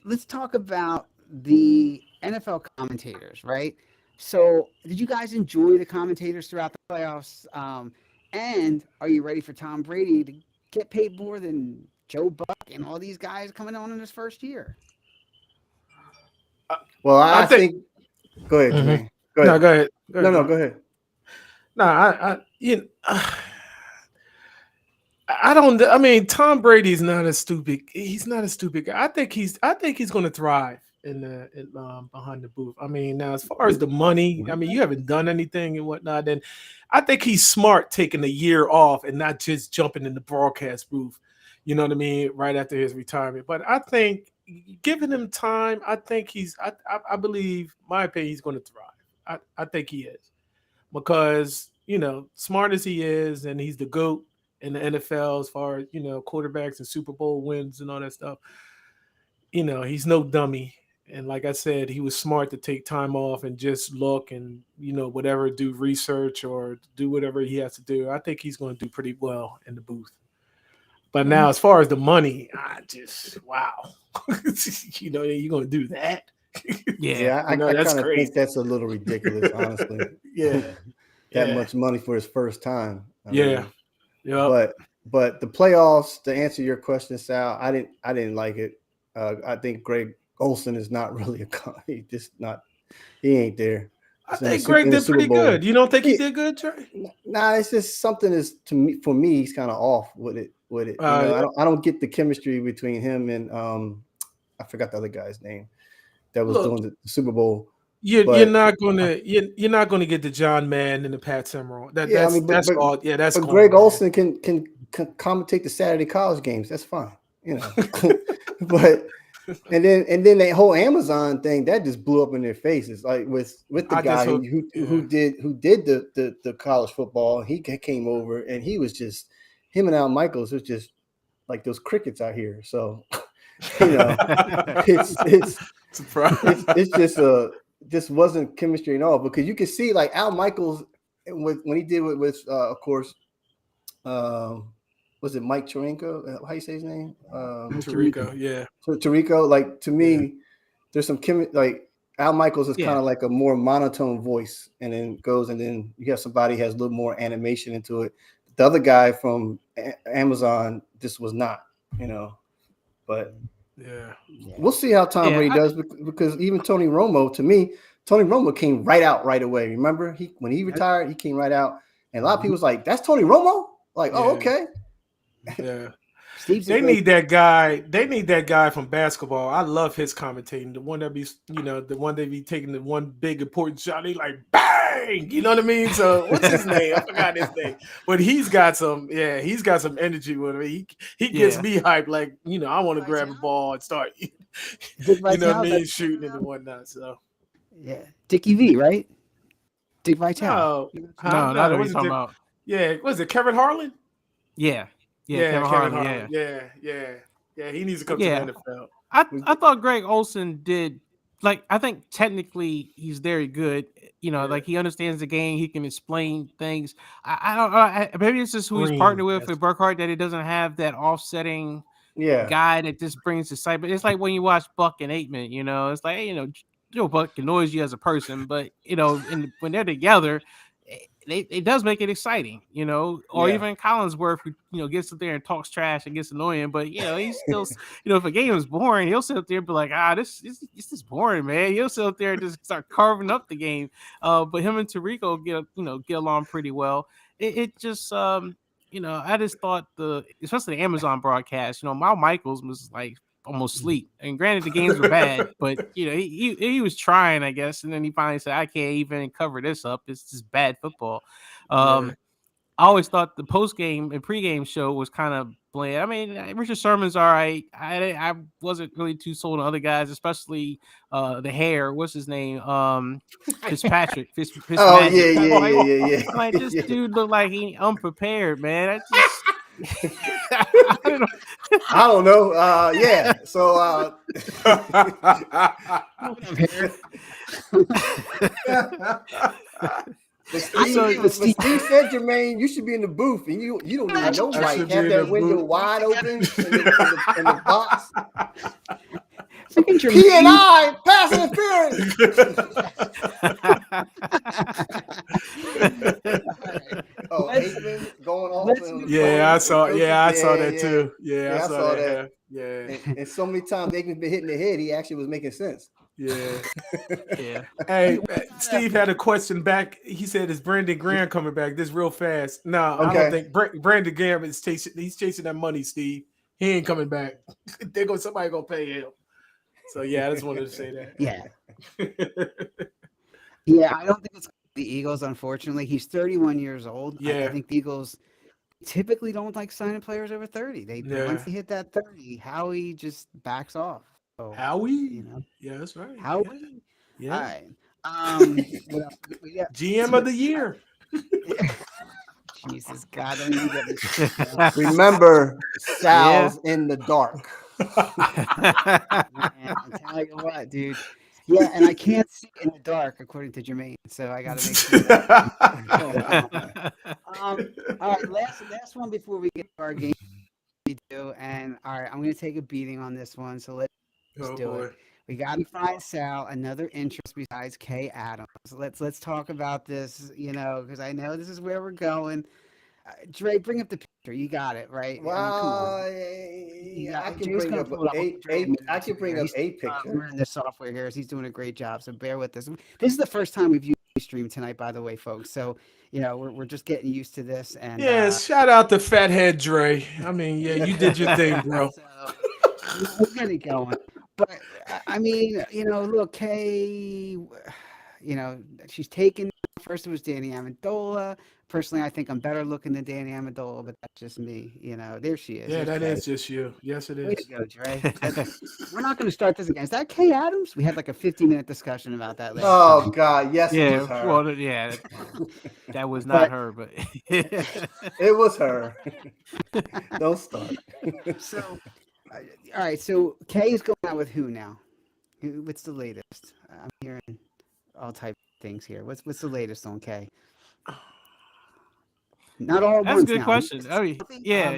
A: Let's talk about the NFL commentators, right? So did you guys enjoy the commentators throughout the playoffs? And are you ready for Tom Brady to get paid more than Joe Buck and all these guys coming on in his first year?
B: Well, I think. Go ahead,
C: Mm-hmm.
B: Go ahead.
C: No, go ahead.
B: No, go ahead.
C: No, I don't. I mean, Tom Brady's not a stupid. He's not a stupid guy. I think he's going to thrive behind the booth. I mean, now as far as the money, I mean, you haven't done anything and whatnot. And I think he's smart taking a year off and not just jumping in the broadcast booth. You know what I mean? Right after his retirement. But I think giving him time, I think I believe, my opinion, he's going to thrive. I think he is, because smart as he is, and he's the GOAT in the NFL as far as quarterbacks and Super Bowl wins and all that stuff. He's no dummy. And like I said, he was smart to take time off and just look and, whatever, do research or do whatever he has to do. I think he's going to do pretty well in the booth. But now, as far as the money, wow. You're going to do that?
B: Yeah, I kind of think that's a little ridiculous, honestly. That much money for his first time.
C: Yeah.
B: But the playoffs, to answer your question, Sal, I didn't like it. I think Greg Olsen is not really he ain't there.
C: I think Greg did pretty good. You don't think he did good, Trey?
B: Nah, it's just something is for me, he's kind of off with it. I don't get the chemistry between him and I forgot the other guy's name that was doing the Super Bowl.
C: You're not gonna get the John Madden and the Pat Summerall. That's all. Yeah, that's.
B: But Greg Olsen can commentate the Saturday college games. That's fine, But and then that whole Amazon thing that just blew up in their faces. Like with the guy who did the college football. He came over and he was just him and Al Michaels was just like those crickets out here. So it's just just wasn't chemistry at all, because you can see like Al Michaels when he did with of course was it Mike Tirico? How you say his name?
C: Tirico, yeah.
B: So Tirico, like to me, there's some like Al Michaels is kind of like a more monotone voice, and then you have somebody who has a little more animation into it. The other guy from Amazon, this was not, but we'll see how Tom Brady does because even Tony Romo, to me, Tony Romo came right out right away. Remember, when he retired, he came right out, and a lot of people was like, "That's Tony Romo." Like, oh, okay.
C: Yeah. They need that guy. They need that guy from basketball. I love his commentating. The one that be, the one they be taking the one big important shot. He like bang. You know what I mean? So what's his name? I forgot his name. But he's got some energy with him. He gets me hyped. Like, I want to grab a ball and start, shooting and whatnot. So
A: Dickie V, right? Dick Vitale.
D: No, not what you're talking about.
C: Yeah, was it Kevin Harlan?
D: Yeah, Kevin Harlan.
C: Yeah. He needs to come to the NFL.
D: I thought Greg Olsen did. Like, I think technically he's very good. Like he understands the game. He can explain things. I don't know. Maybe it's just who he's partnered with Burkhardt that he doesn't have that offsetting guy that just brings the sight. But it's like when you watch Buck and Aikman. It's like, hey, Joe Buck annoys you as a person, but when they're together, it does make it exciting, or even Collinsworth, who gets up there and talks trash and gets annoying, but he's still, if a game is boring, he'll sit up there and be like, this is boring, man. He'll sit up there and just start carving up the game. But him and Tirico get along pretty well. It just I just thought especially the Amazon broadcast, Mal Michaels was like almost sleep. And granted, the games were bad, but he was trying, I guess. And then he finally said, "I can't even cover this up. It's just bad football." I always thought the post game and pregame show was kind of bland. I mean, Richard Sherman's all right. I wasn't really too sold on other guys, especially the hair. What's his name? Fitzpatrick.
B: Oh yeah.
D: Like this dude looked like he unprepared, man.
B: I don't know. Yeah. So Steve said, Jermaine, you should be in the booth, and you don't even know, like, have that window wide open in the box. He and I pass interference. Aikman going off.
C: I saw that too. I saw that. Yeah.
B: And so many times Aikman's been hitting the head, he actually was making sense.
C: Yeah. Hey, Steve had a question back. He said, "Is Brandon Graham coming back?" This real fast. No, I don't think Brandon Graham is chasing. He's chasing that money, Steve. He ain't coming back. Somebody gonna pay him. So I just wanted to say that.
A: Yeah, I don't think it's the Eagles. Unfortunately, he's 31 years old.
C: Yeah,
A: I think the Eagles typically don't like signing players over 30. Once they hit that 30, Howie just backs off. So,
C: Howie, yeah, that's right.
A: Howie,
C: yeah.
A: All right.
C: GM of the year.
A: Jesus God, don't even get me.
B: Remember, Sal's in the dark.
A: Man, I'm telling you what, dude. Yeah, and I can't see in the dark, according to Jermaine. So I got to make sure. All right, last one before we get to our game. And all right, I'm going to take a beating on this one. So let's do it. We got to find Sal another interest besides Kay Adams. Let's talk about this. Because I know this is where we're going. Dre, bring up the picture. You got it, right?
B: Well, I can bring up a picture.
A: We're in the software here. He's doing a great job, so bear with us. This is the first time we've used stream tonight, by the way, folks. So, we're just getting used to this. And
C: shout out to Fathead Dre. I mean, you did your thing, bro.
A: So, we're getting it going. But, I mean, look, Kay, she's taken. First, it was Danny Amendola. Personally, I think I'm better looking than Danny Amendola, but that's just me. There she is.
C: Yeah, that is just you. Yes, it is.
A: Way to go, Dre. We're not going to start this again. Is that Kay Adams? We had like a 15-minute discussion about that.
B: Oh, God. Yes,
D: yeah,
B: it was her.
D: Well, that was not her, but
B: it was her. Don't start.
A: So, all right. So, Kay is going out with who now? What's the latest? I'm hearing all types of things here. What's the latest on Kay? Not all at
D: That's a
A: once
D: good
A: now.
D: question. I mean, yeah,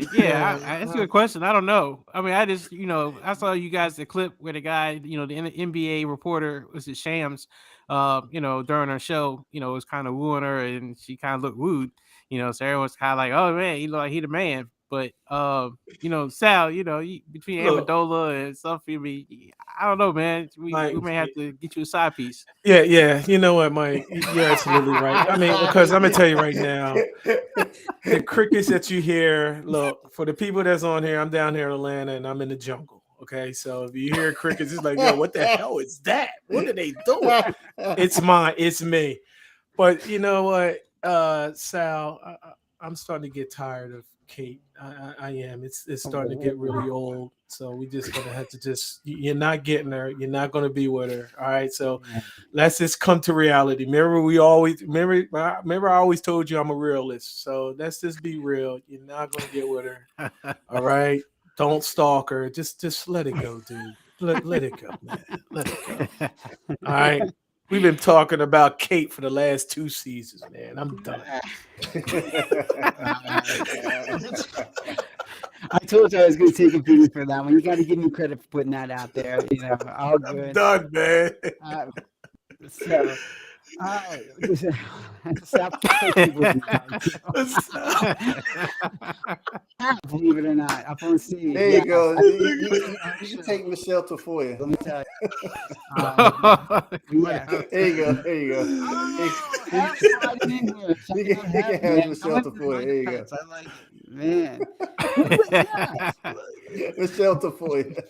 D: that's a good question. I don't know. I mean, I just, I saw you guys the clip where the guy, the NBA reporter, was it Shams, during her show, was kind of wooing her, and she kind of looked wooed, so everyone's kind of like, oh man, he look like he the man. But Sal, between
C: Look.
D: Amendola and stuff, I don't know, man. We may have to get you a side piece.
C: Yeah. You know what, Mike? You're absolutely right. I mean, because I'm gonna tell you right now, the crickets that you hear. Look, for the people that's on here, I'm down here in Atlanta and I'm in the jungle. Okay, so if you hear crickets, it's like, yo, what the hell is that? What are they doing? It's mine. It's me. But you know what, Sal, I'm starting to get tired of Kate. I am. It's starting to get really old. So we just gonna have to you're not getting her. You're not gonna be with her. All right. So let's just come to reality. Remember, I always told you I'm a realist. So let's just be real. You're not gonna get with her. All right. Don't stalk her. Just let it go, dude. Let it go, man. Let it go. All right. We've been talking about Kate for the last 2 seasons, man. I'm done.
A: I told you I was going to take a beating for that one. You got to give me credit for putting that out there. All good.
C: I'm done, man.
A: So, believe it or not, up on scene.
B: There you go. You take Michelle Tafoya.
A: Let me tell you.
B: There you go. There you go. You can have Michelle Tafoya. There you go.
A: I like it, man.
B: Michelle Tafoya.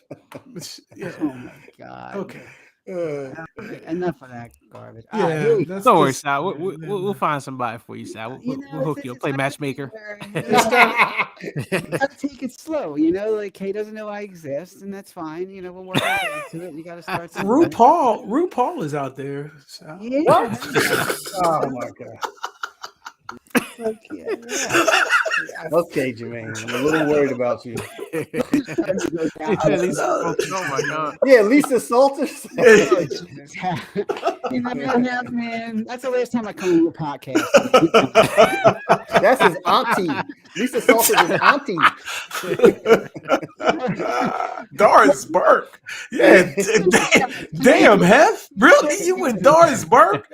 A: Oh my God.
C: Okay.
A: Enough of that garbage.
C: Yeah,
D: don't worry, Sal. We'll find somebody for you, Sal. We'll hook you up. Play matchmaker.
A: Gotta take it slow, like Kay doesn't know I exist, and that's fine. We'll work into it. You gotta start.
C: RuPaul is out there. Sal.
A: Yeah.
B: Oh my God. Okay, Jermaine. I'm a little worried about you.
D: Oh my God.
B: Yeah, Lisa Salters.
A: Man, that's the last time I come to your podcast.
B: That's his auntie. Lisa Salters is auntie.
C: Doris Burke. Yeah. Damn, Hef. Really? You with Doris Burke?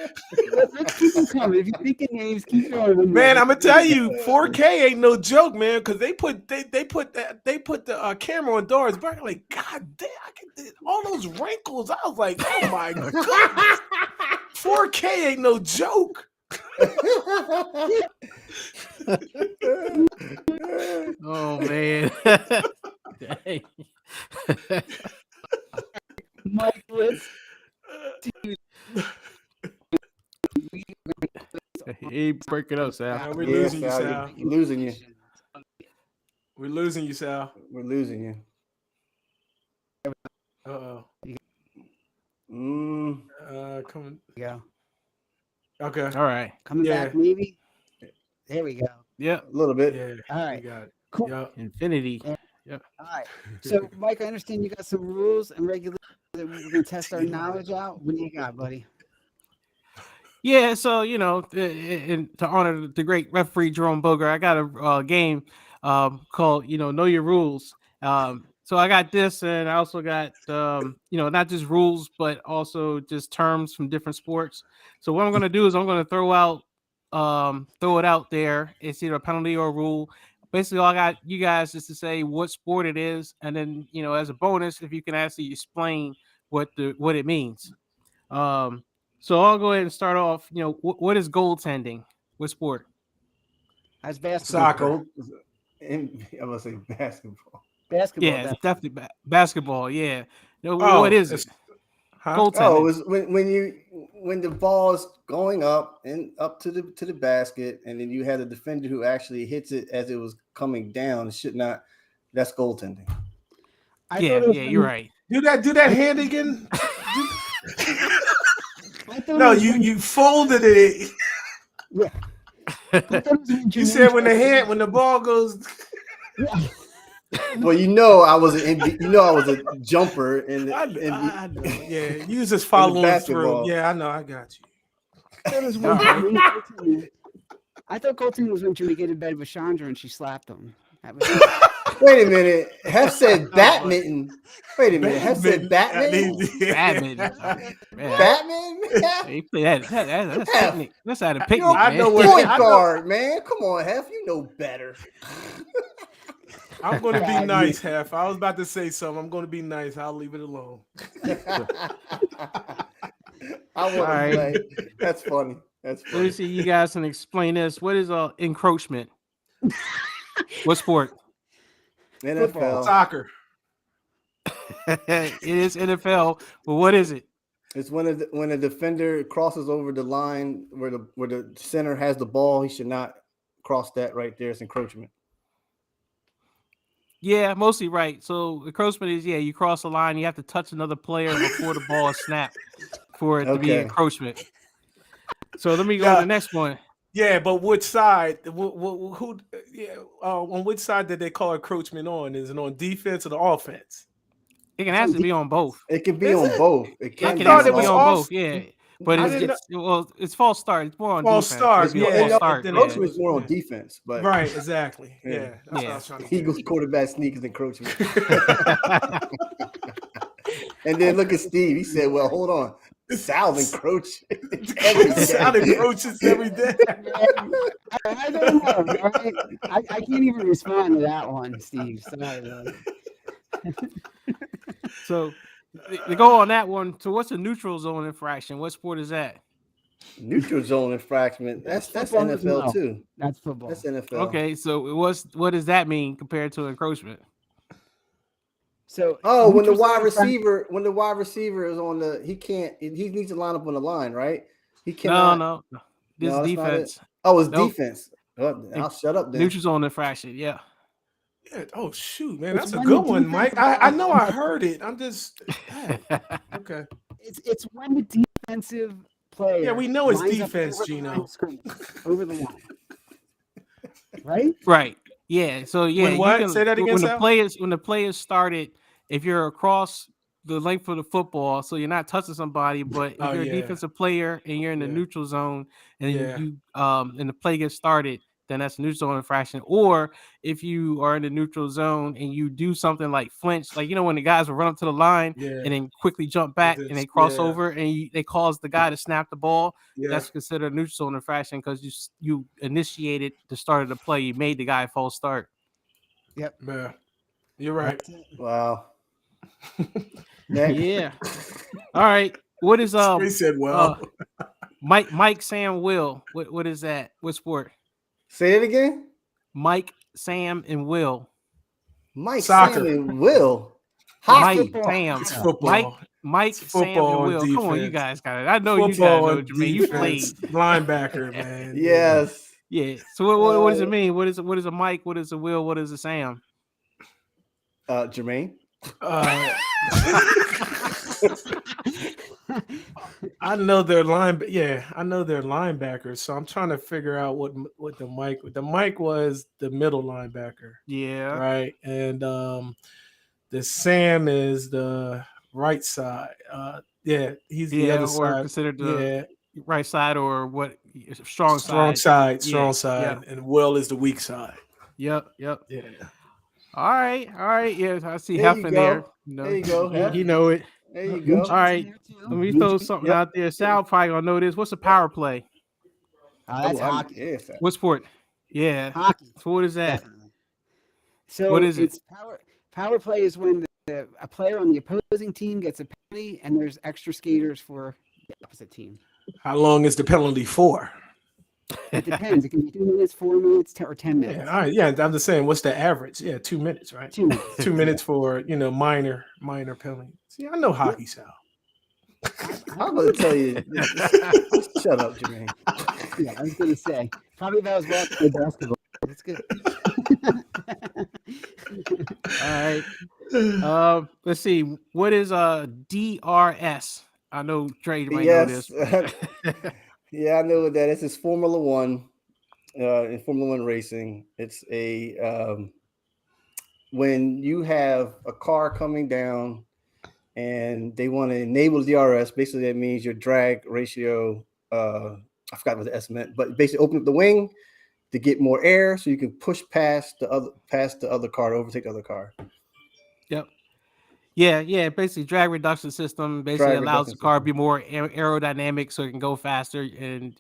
A: Let's keep them coming. If you think of names, keep throwing them.
C: Man, I'm gonna tell you, 4K ain't no joke, man. Because they put the camera on Doris Burke. Like, God damn, all those wrinkles. I was like, oh my God, 4K ain't no joke.
D: Oh man. Dang.
A: Mike,
D: He break it up, Sal.
C: We're losing you, Sal.
B: We're losing you.
C: We're losing you, Sal.
B: We're losing you.
C: Uh-oh. Coming.
A: Yeah.
C: Okay.
D: All right.
A: Coming back, maybe. There we go.
D: Yep.
B: A little bit.
C: Yeah.
A: All right.
C: You got it.
A: Cool.
C: Yep.
D: Infinity.
A: All right. So, Mike, I understand you got some rules and regulations that we're going to test our knowledge out. What do you got, buddy?
D: Yeah, so and to honor the great referee Jerome Boger, I got a game called Know Your Rules. So I got this, and I also got not just rules, but also just terms from different sports. So what I'm going to do is I'm going to throw it out there. It's either a penalty or a rule. Basically, all I got you guys is to say what sport it is, and then as a bonus, if you can actually explain what it means. So I'll go ahead and start off. What is goaltending? What sport?
A: That's basketball.
C: Soccer.
B: I'm gonna say basketball.
A: Basketball.
D: Yeah, it's definitely basketball. Yeah.
C: Oh,
D: what is it?
C: Huh?
D: Goaltending.
B: Oh, it's when the ball is going up and up to the basket, and then you had a defender who actually hits it as it was coming down. It should not. That's goaltending.
D: Yeah, you're right.
C: Do that hand again. No, you folded it.
A: Yeah.
C: You said when the ball goes.
B: Well, I was a jumper in
C: I know. Yeah, you was just following through. Yeah, I know. I got you.
A: I thought Colton was when Jimmy get in bed with Chandra and she slapped him. That was
B: Wait a minute. Hef said badminton. Wait a minute. Hef said badminton.
D: Badminton. Yeah.
B: Batman?
D: He play that's
B: Hef,
D: picnic. That's at a
B: You're
D: picnic,
C: I
D: man.
C: know
B: a
C: what-
B: point
C: I know-
B: guard, man. Come on, Hef. You know better.
C: I'm going to be nice, Hef. I was about to say something. I'm going to be nice. I'll leave it alone.
B: I want to
D: Alright.
B: play. That's funny. That's
D: Let me
B: funny.
D: see. You guys can explain this. What is encroachment? What sport?
B: NFL.
C: Soccer.
D: It is NFL, but what is it?
B: It's when a defender crosses over the line where the center has the ball. He should not cross that right there. It's encroachment.
D: Yeah, mostly right. So encroachment is you cross the line, you have to touch another player before the ball is snapped for it to be
B: Okay.
D: encroachment. So let me go
C: Yeah.
D: to the next one.
C: Yeah, but which side? Who? Yeah, on which side did they call encroachment on? Is it on defense or the offense?
D: It can actually be on both.
B: It can be
C: Is
B: on
C: it?
B: both. It
D: It
B: can
D: can
B: be on
C: thought it
D: actually
C: was
D: be
B: both.
D: on
C: off-
D: both. Yeah, but
C: I didn't
D: it's false start. It's more on
C: False
D: defense.
C: start,
D: It's a
C: yeah.
D: false
C: No,
D: start.
C: then
D: Yeah.
B: Encroachment's more on defense, but
C: Right, exactly.
B: Yeah.
C: Yeah, that's what I was trying to
B: Eagles
C: say.
B: quarterback sneak is encroachment. And then look at Steve. He said, "Well, hold on, Sal encroach every
C: Sal
B: day."
C: encroaches every day.
A: I don't know. All right? I can't even respond to that one, Steve. Sorry, man.
D: So to go on that one. So what's a neutral zone infraction? What sport is that?
B: Neutral zone infraction. That's
A: Football as
B: NFL
A: well.
B: too.
A: That's football.
B: That's NFL.
D: Okay, so what does that mean compared to encroachment?
A: So
B: Oh, when the
A: neutral
B: wide
A: zone infraction-
B: receiver is on the, he needs to line up on the line, right? He
D: No,
B: cannot.
D: no. This
B: No, that's not it.
D: defense.
B: Oh, it's
D: Nope.
B: defense. Oh, I'll shut up then.
D: Neutral zone infraction. Yeah.
C: Yeah, oh shoot, man,
A: It's
C: that's a
A: when
C: good
A: the
C: one,
A: defense
C: Mike. I know I
A: is-
C: heard it. I'm just okay.
A: it's when the defensive player.
C: Yeah, we know it's
A: lines up
C: defense,
A: over the
C: Gino.
A: line of scrimmage, over the line. Right?
D: Right. Yeah. So yeah, you
C: what? Say that again,
D: when
C: Sal?
D: the players started, if you're across the length of the football, so you're not touching somebody, but if
C: Oh,
D: you're
C: yeah.
D: a defensive player and you're in the
C: Yeah.
D: neutral zone and
C: Yeah.
D: you and the play gets started, then that's a neutral zone infraction. Or if you are in the neutral zone and you do something like flinch, like when the guys will run up to the line
C: Yeah,
D: and then quickly jump back and
C: this-
D: they cross
C: yeah.
D: over and they cause the guy to snap the ball,
C: yeah.
D: that's considered a neutral zone infraction because you initiated the start of the play. You made the guy a false start.
C: Yeah. You're right.
B: Wow. Next.
D: Yeah. All right. What is
C: He said, "Well,
D: Mike, Sam, Will? What is that? What sport?
B: Say it again.
D: Mike, Sam, and Will.
B: Mike,
C: Soccer.
B: Sam, and Will.
D: Mike,
A: football.
D: Sam,
C: it's football.
D: Mike,
C: It's
D: Sam, and
C: football
D: Will.
C: and
D: Come on, you
C: defense.
D: guys got it. I know you
C: Football
D: guys know,
C: and
D: Jermaine. You played.
C: defense. Linebacker, man.
B: Yes.
D: Yeah. So what does it mean? What is a Mike? What is a Will? What is a Sam?
B: Jermaine.
C: I know they're I know they're linebackers. So I'm trying to figure out what the Mike. The Mike was the middle linebacker,
D: Yeah.
C: right? And the Sam is the right side. He's the other
D: or
C: side.
D: considered the right side or what? Strong
C: strong
D: side.
C: strong
D: Yeah,
C: side, and Will is the weak side.
D: Yep.
C: Yeah.
D: All right. Yeah, I see
B: There
D: Hef
B: you
D: in
B: go.
D: there. You know,
B: There you go, Hef.
D: You know it.
B: There you go.
D: All right. Let me throw something
B: Yep.
D: out there. Sal probably gonna know this. What's a power play?
A: That's hockey.
B: Yes.
D: What sport? Yeah.
A: Hockey.
D: So what is that?
A: Definitely. So
D: What is it?
A: it's power play is when a player on the opposing team gets a penalty and there's extra skaters for the opposite team.
C: How long is the penalty for?
A: It depends. It can be 2 minutes, 4 minutes, or 10 minutes.
C: Yeah, all right. Yeah, I'm just saying, what's the average? Yeah, 2 minutes, right?
A: 2 minutes.
C: 2 minutes for minor penalty. See, I know hockey, Sal.
B: I'm going to tell you. Shut up, Jermaine.
A: Yeah, I was going to say. Probably if I was watching basketball. That's good.
D: All right. Let's see. What is DRS? I know Dre might know
B: Yes.
D: this.
B: Yeah, I know what that is. It's Formula One. In Formula One racing, it's a when you have a car coming down and they want to enable DRS. Basically, that means your drag ratio. I forgot what the S meant, but basically, open up the wing to get more air, so you can push past the other car to overtake the other car.
D: Yep. Yeah. Basically, drag reduction system basically allows the car to be more aerodynamic, so it can go faster, and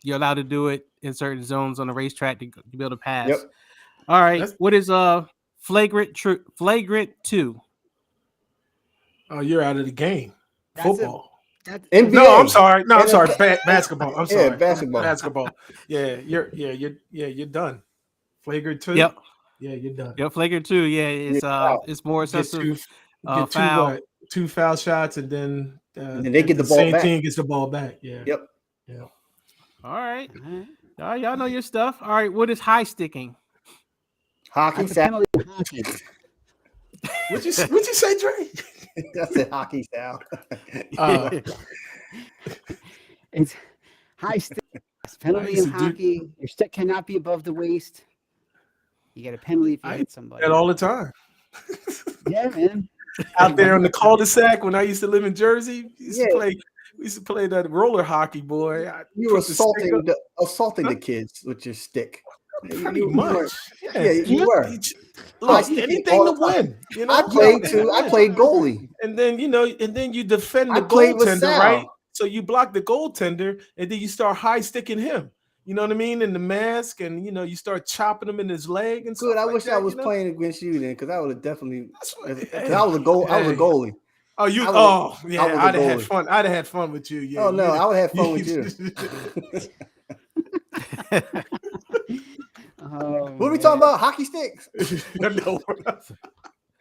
D: you're allowed to do it in certain zones on the racetrack to be able to pass.
B: Yep.
D: All right. What is flagrant 2?
C: Oh, you're out of the game.
A: That's
C: Football.
B: NBA.
C: No, I'm sorry. Basketball. I'm sorry.
B: Yeah, basketball.
C: Basketball. Yeah, you're done. Flagrant 2.
D: Yep.
C: Yeah, you're done.
D: Yep. Flagrant 2. Yeah, it's more excessive. Foul.
C: Two foul shots, and then
B: they get the ball
C: same
B: back.
C: team gets the ball back. Yeah.
B: Yep.
C: Yeah.
D: All right. Y'all know your stuff. All right. What is high sticking?
B: Hockey.
A: Penalty in hockey.
C: What'd you say, Dre?
B: That's a hockey style.
A: It's high stick. Penalty in hockey. Your stick cannot be above the waist. You get a penalty if you hit somebody.
C: That all the time.
A: Yeah, man.
C: Out there on the cul-de-sac when I used to live in Jersey, we used to play that roller hockey, boy.
B: You were assaulting the kids with your stick.
C: Pretty much.
B: You were.
C: Look, anything to win. You know,
B: I played too. I played goalie.
C: And then you defend the goaltender, right? So you block the goaltender, and then you start high sticking him. You know what I mean? In the mask, and you start chopping him in his leg and stuff.
B: Good. I wish I was playing against you then, because I would have definitely. I was a goalie.
C: Oh, I'd have had fun. I'd have had fun with you. Yeah.
B: Oh no, I would have had fun with you. What are we talking about? Hockey sticks?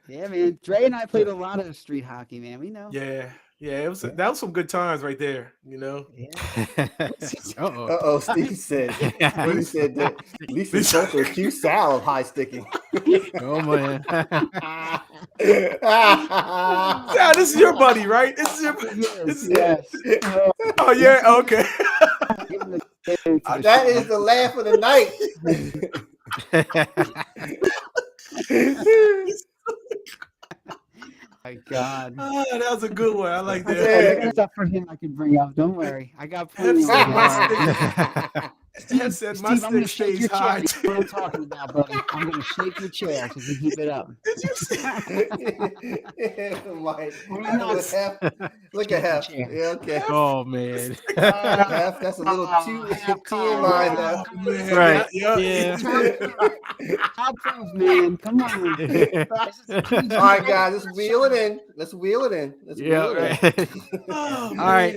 A: Yeah, man. Dre and I played a lot of street hockey, man. We know.
C: Yeah. That was some good times right there.
A: Yeah.
B: Steve said that Lisa Salter accused Sal of high sticking.
D: Oh man.
C: Yeah, this is your buddy, right? This is your
A: Yes.
C: Oh yeah, okay.
B: That is the laugh of the night.
A: My God.
C: Oh, that was a good one. I like that.
A: There's stuff for him I can bring up. Don't worry. I got plenty.
C: Steve said my
A: Steve, I'm going to
C: stick
A: shake your
C: stays
A: chair.
C: high.
A: You know what I'm talking about, buddy. I'm going to shake your chair so you keep it up.
C: Did you see?
B: Mike, look at Hef. Yeah, okay.
D: Oh man.
B: Hef, that's a little TMI now.
D: Right.
C: Yeah.
A: Top proof, man. Come on.
B: All right, guys, let's wheel it in.
D: All right.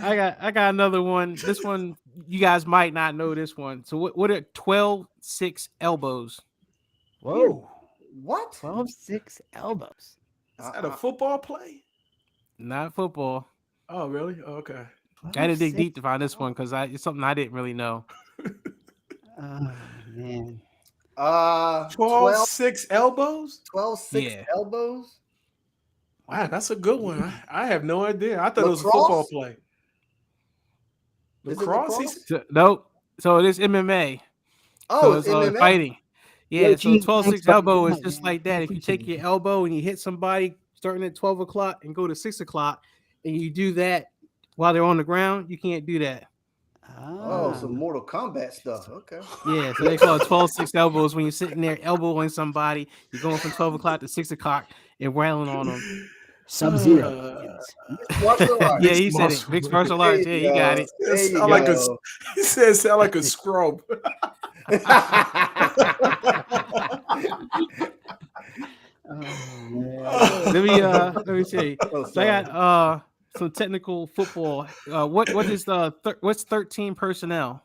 D: I got another one. This one you guys might not know this one. So what are 12-6 elbows?
A: Whoa.
B: What?
A: 12-6 elbows.
C: Is that a football play?
D: Not football.
C: Oh, really? Oh, okay.
D: I had to dig deep to find this one because it's something I didn't really know.
A: Oh man.
C: 12-6 elbows?
B: 12-6 elbows?
C: Wow, that's a good one. I have no idea. I thought it was a football play. Lacrosse?
D: Nope. So it is MMA.
B: Oh,
D: so it's
B: MMA?
D: Fighting. Yeah, so
A: geez,
D: 12-6 elbow is just like that. If you take your elbow and you hit somebody starting at 12 o'clock and go to 6 o'clock, and you do that while they're on the ground, you can't do that.
B: Oh, some Mortal Kombat stuff. Okay.
D: Yeah, so they call it 12-6 elbows when you're sitting there elbowing somebody. You're going from 12 o'clock to 6 o'clock and wailing on them.
A: Sub-Zero.
D: Yeah, he said it. Mixed martial arts. Yeah, you got it.
C: He said sound like a scrub.
D: Let me see. So I got some technical football. What's 13 personnel?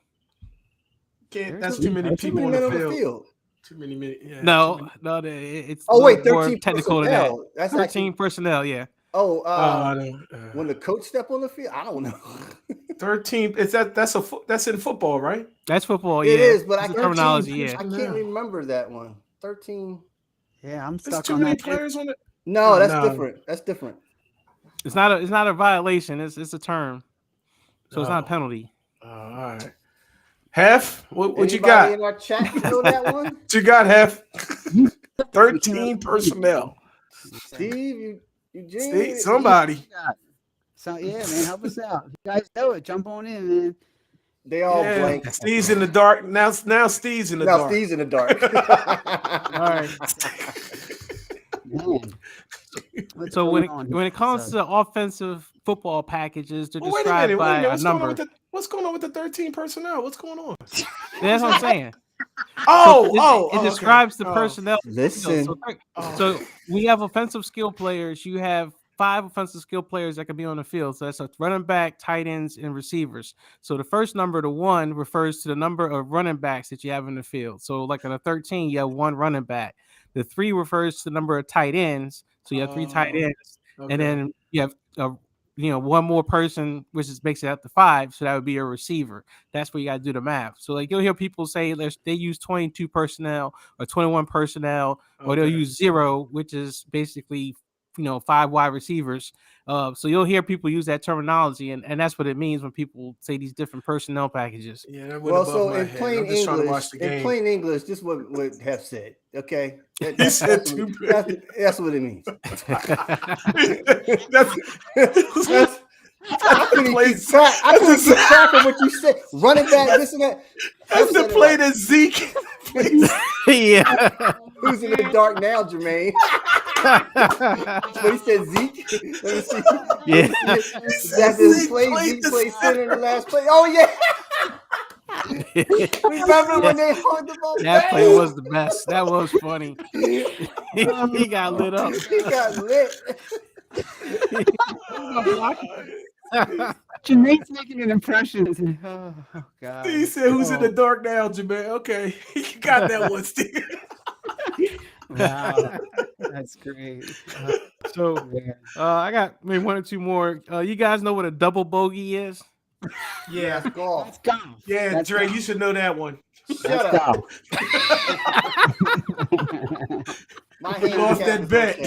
C: That's too many people on the field. Too many minutes. Yeah,
D: no, it's
B: 13
D: technical
B: personnel.
D: than that.
B: That's
D: 13 personnel. Yeah.
B: When the coach step on the field, I don't know.
C: 13. That's in football, right?
D: That's football. Yeah,
B: it is, but
D: terminology. Yeah,
B: I can't remember that one. 13.
A: Yeah, I'm stuck
C: too
A: on
C: many
A: that.
C: players on it.
B: No, that's different. That's different.
D: It's not a violation. It's a term, so it's not a penalty.
C: All right. Hef, what you
B: Anybody
C: got?
B: in our chat, you know that one?
C: What you got, Hef? 13 personnel.
B: Steve,
C: Steve, somebody.
A: So yeah, man, help us out. You guys know it. Jump on in, man.
B: They all blank.
C: Steve's in the dark. Now Steve's in the dark.
B: Now Steve's in the dark.
D: All right.
A: Man.
D: So when it comes to offensive football packages, they're
C: Well, wait a
D: described
C: minute.
D: by a
C: What's
D: number.
C: what's going on with the 13 personnel? What's going on?
D: That's what I'm saying. It describes the personnel.
B: Listen.
D: So we have offensive skill players. You have 5 offensive skill players that can be on the field. So that's a running back, tight ends, and receivers. So the first number, the 1, refers to the number of running backs that you have in the field. So like on a 13, you have 1 running back. The 3 refers to the number of tight ends. So you have 3 tight ends, and then you have 1 more person, which makes it up to 5. So that would be a receiver. That's where you got to do the math. So like you'll hear people say they use 22 personnel or 21 personnel, or they'll use 0, which is basically 5 wide receivers. So you'll hear people use that terminology, and that's what it means when people say these different personnel packages.
C: Yeah.
B: Well, so in plain English, this is what Hef said. Okay, that's what it means. I couldn't keep track of what you said. Running back, this and that.
C: That's the play that Zeke.
D: Yeah.
B: Who's in the dark now, Jermaine? But he said Zeke. Let me see.
D: Yeah.
B: That's his play. Zeke played center in the last play. Oh yeah. Remember when they hung the ball?
D: That play was the best. That was funny. He got lit up.
B: He got lit.
A: Jermaine's making an impression. Oh God.
C: He said, "Who's in the dark now, Jermaine?" Okay, you got that one, Steve.
A: Wow, that's great.
D: So I got maybe 1 or 2 more. You guys know what a double bogey is?
C: Yeah,
B: That's golf.
A: Let's go.
C: yeah,
A: Let's
C: Dre,
A: go.
C: you should know that one.
B: Shut up. My hand
C: Off that bet.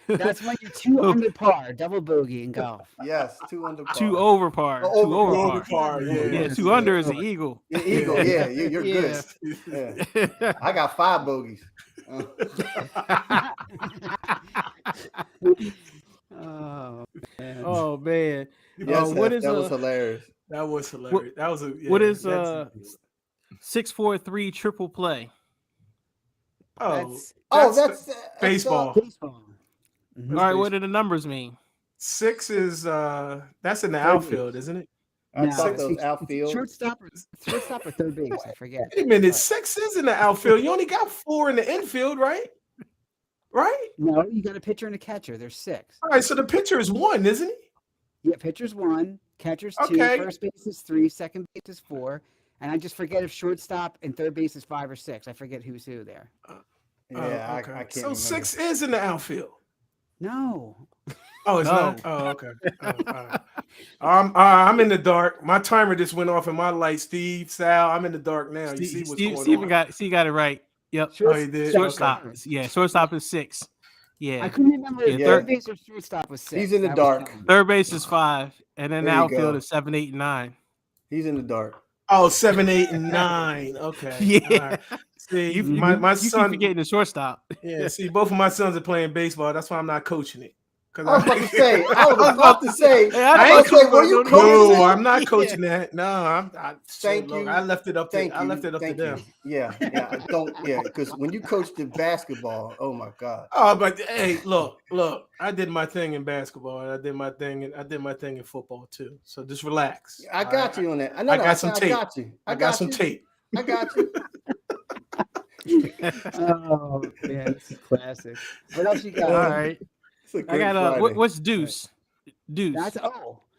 A: That's when you're 2 under par, double bogey in golf.
B: Yes, 2 under par.
D: 2 over par.
B: Oh,
D: 2
B: over
D: over
C: par,
D: par.
C: yeah.
D: Yeah, 2 under is an eagle.
B: Yeah, eagle. Yeah, you're good. Yeah. I got 5 bogeys.
A: Oh man.
D: Oh man.
B: Yes,
D: What is
B: that was hilarious.
C: That was hilarious. That was
D: what is 6-4-3 triple play?
A: That's
B: That's
C: baseball.
A: baseball.
D: All right, what do the numbers mean?
C: 6 is that's in the outfield, isn't it?
B: I
A: No,
B: thought those
A: it's
B: outfield.
A: shortstop or third base. I forget.
C: Wait a minute, 6 is in the outfield. You only got 4 in the infield, right? Right?
A: No, you got a pitcher and a catcher. There's 6.
C: All right, so the pitcher is 1, isn't he?
A: Yeah, pitcher's 1, catcher's 2,
C: Okay.
A: first base is 3, second base is 4, and I just forget if shortstop and third base is 5 or 6. I forget who's who there.
B: Yeah,
C: okay.
B: I can't
C: So
B: remember.
C: 6 is in the outfield.
A: No.
C: Oh, it's
D: No.
C: not. Oh, okay. Oh, all right. I'm in the dark. My timer just went off in my light. Steve, Sal, I'm in the dark now. You see what's going on?
D: Steve got it right. Yep.
C: Oh, you did?
D: Shortstop.
C: Okay.
D: Yeah, shortstop is 6. Yeah.
A: I couldn't remember if
D: Yeah,
A: third base or shortstop was 6.
B: He's in the
A: That was
B: dark.
A: dumb.
D: Third base is 5, and then the
B: There you
D: outfield
B: go.
D: is 7, 8, and 9.
B: He's in the dark.
C: Oh, 7, 8, and 9. Okay.
D: Yeah.
C: All right. See,
D: You
C: my
D: keep
C: son.
D: forgetting the shortstop.
C: Yeah. See, both of my sons are playing baseball. That's why I'm not coaching it.
B: I was about to say.
D: Hey,
B: I was like, were you
C: No,
B: coaching?
C: I'm not coaching that. No,
B: Thank you.
C: I left it up to
B: Thank you.
C: I left it up to
B: Thank
C: them.
B: you. Yeah. Don't. Yeah, because when you coach the basketball, oh my God.
C: Oh, but hey, look, I did my thing in basketball, and I did my thing in football too. So just relax.
B: I got you on that.
C: I got some tape.
B: I got you.
C: I got some tape.
B: I got you.
A: Oh man, it's a classic. What else you got?
D: All right.
B: It's a
D: I got
B: Friday.
D: what's deuce? Deuce.
A: That's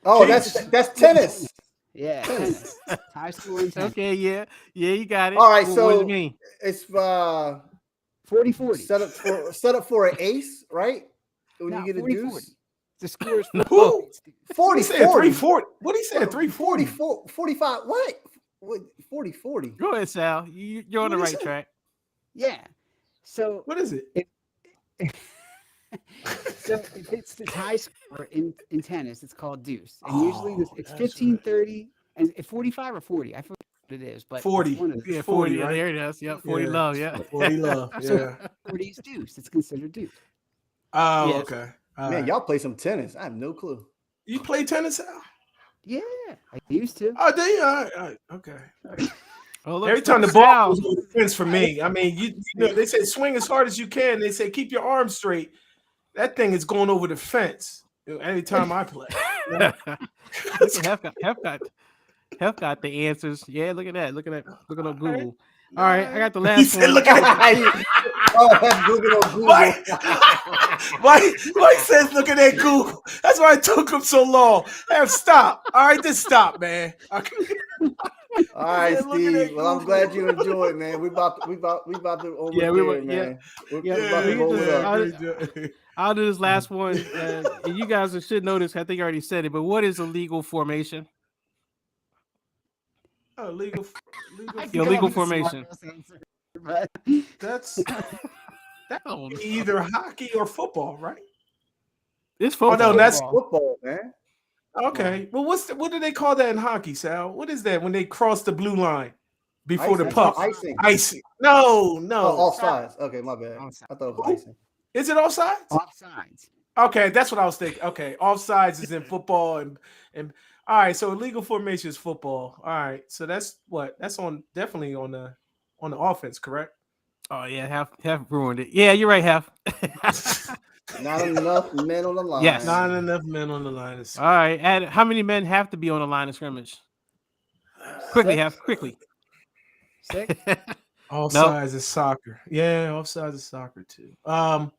B: Oh, that's tennis.
A: yeah. Tennis. High school and tennis.
D: Okay, yeah, you got it.
B: All right,
D: What
B: so-
D: does it mean?
B: It's
A: 40-40.
B: set up for an ace, right? When
A: No,
B: you get a
A: 40-40.
B: deuce.
A: The score is
C: Who?
B: 40,
C: He said
B: 40,
C: 340. What he said? 340.
B: 45. What? 40, 40.
D: Go ahead, Sal. You're on the
C: What
D: right
C: is it?
D: track.
A: Yeah. So
C: What is it?
A: so if it's the high score in tennis, it's called deuce. And usually it's
C: that's
A: 15, 30, and 45 or 40. I forget what it is, but it's
C: 40.
A: one of the-
D: Yeah,
C: 40,
D: 40.
C: right?
D: There it is. Yep, 40
C: Yeah.
D: love. Yeah.
C: 40 love. Yeah.
A: 40 is deuce. It's considered deuce.
C: Oh,
D: Yes.
C: okay.
B: Man, y'all play some tennis. I have no clue.
C: You play tennis, Al?
A: Yeah, I used to.
C: Oh, do you? All right, okay.
D: Oh, look,
C: Every time the
D: Sal.
C: ball goes on the fence for me, I mean, you know, they say swing as hard as you can. They say keep your arms straight. That thing is going over the fence every time I play.
D: Look at Hef got the answers. Yeah, look at that. Look at Google. All right, I got the
C: He
D: last
C: said,
D: one.
C: "Look at that."
B: Oh, that's Google on Google.
C: Mike says, "Look at that Google." That's why it took him so long. Stop. All right, just stop, man. Okay.
B: All right,
C: Yeah, look at
B: Steve.
C: that
B: Well, I'm
C: Google.
B: glad you enjoyed, man. We about to over
D: Yeah,
B: there, man. We're about to roll it up.
D: I'll do this last one. And you guys should know this. I think I already said it, but what is a legal formation?
C: Oh, legal
D: Your legal formation.
C: That's either hockey or football, right?
D: It's football.
C: Oh no, that's
B: Football, man.
C: okay. Well, what do they call that in hockey, Sal? What is that when they cross the blue line before the puck?
B: Icing.
C: Icing. No.
B: Oh, offsides. Okay, my bad. I thought it was icing.
C: Is it offsides?
A: Offsides.
C: Okay, that's what I was thinking. Okay, offsides is in football and all right. So illegal formation is football. All right, so that's definitely on the offense, correct?
D: Oh yeah, Hef ruined it. Yeah, you're right, Hef.
B: Not enough men on the line.
D: Yes.
C: Not enough men on the line.
D: All right, and how many men have to be on the line of scrimmage? Quickly, Hef. Quickly.
A: 6.
C: Offsides is soccer. Yeah, offsides is soccer too.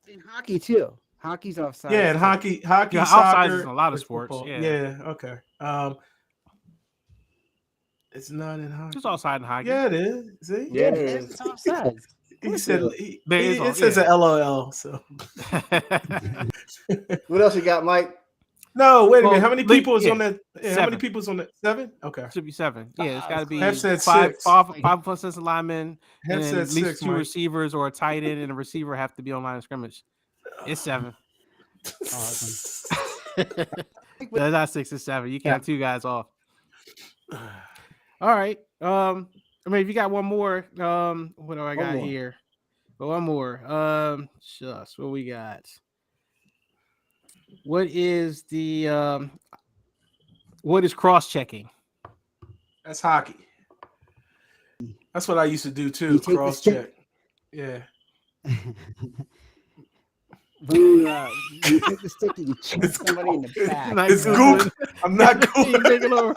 A: In hockey too. Hockey's offside.
C: Yeah, and hockey,
D: Yeah,
C: soccer,
D: offsides is in a lot of sports.
C: football.
D: Yeah.
C: Okay. It's not in hockey.
D: Just outside in hockey.
C: Yeah, it is. See?
B: Yeah,
A: Yeah,
B: it is.
A: it's offside.
C: He said
D: It
C: says
D: yeah.
C: a LOL. So
B: What else you got, Mike?
C: no, wait a
D: Well,
C: minute. How many people is
D: yeah.
C: on that? How many
D: 7.
C: people is on that? 7? Okay.
D: Should be 7. Yeah, it's got to be
C: Hef said
D: 5
C: 6.
D: offensive linemen,
C: Hef
D: and then
C: said
D: at least
C: 6,
D: 2
C: Mike.
D: receivers or a tight end and a receiver have to be on line of scrimmage. It's 7.
A: Awesome.
D: That's not 6 or 7. You count 2 guys off. All right. I mean, if you got one more, what do I got
B: more.
D: here? But one more. Just what we got. What is the what is cross-checking?
C: That's hockey. That's what I used to do
A: You
C: too.
A: take the
C: Cross
A: stick-
C: check. Yeah.
A: When you take the stick and you check
C: It's
A: somebody in the back.
D: Nice
C: It's
D: Googling.
C: Goog. I'm not
D: You
C: Googling.
D: take it over.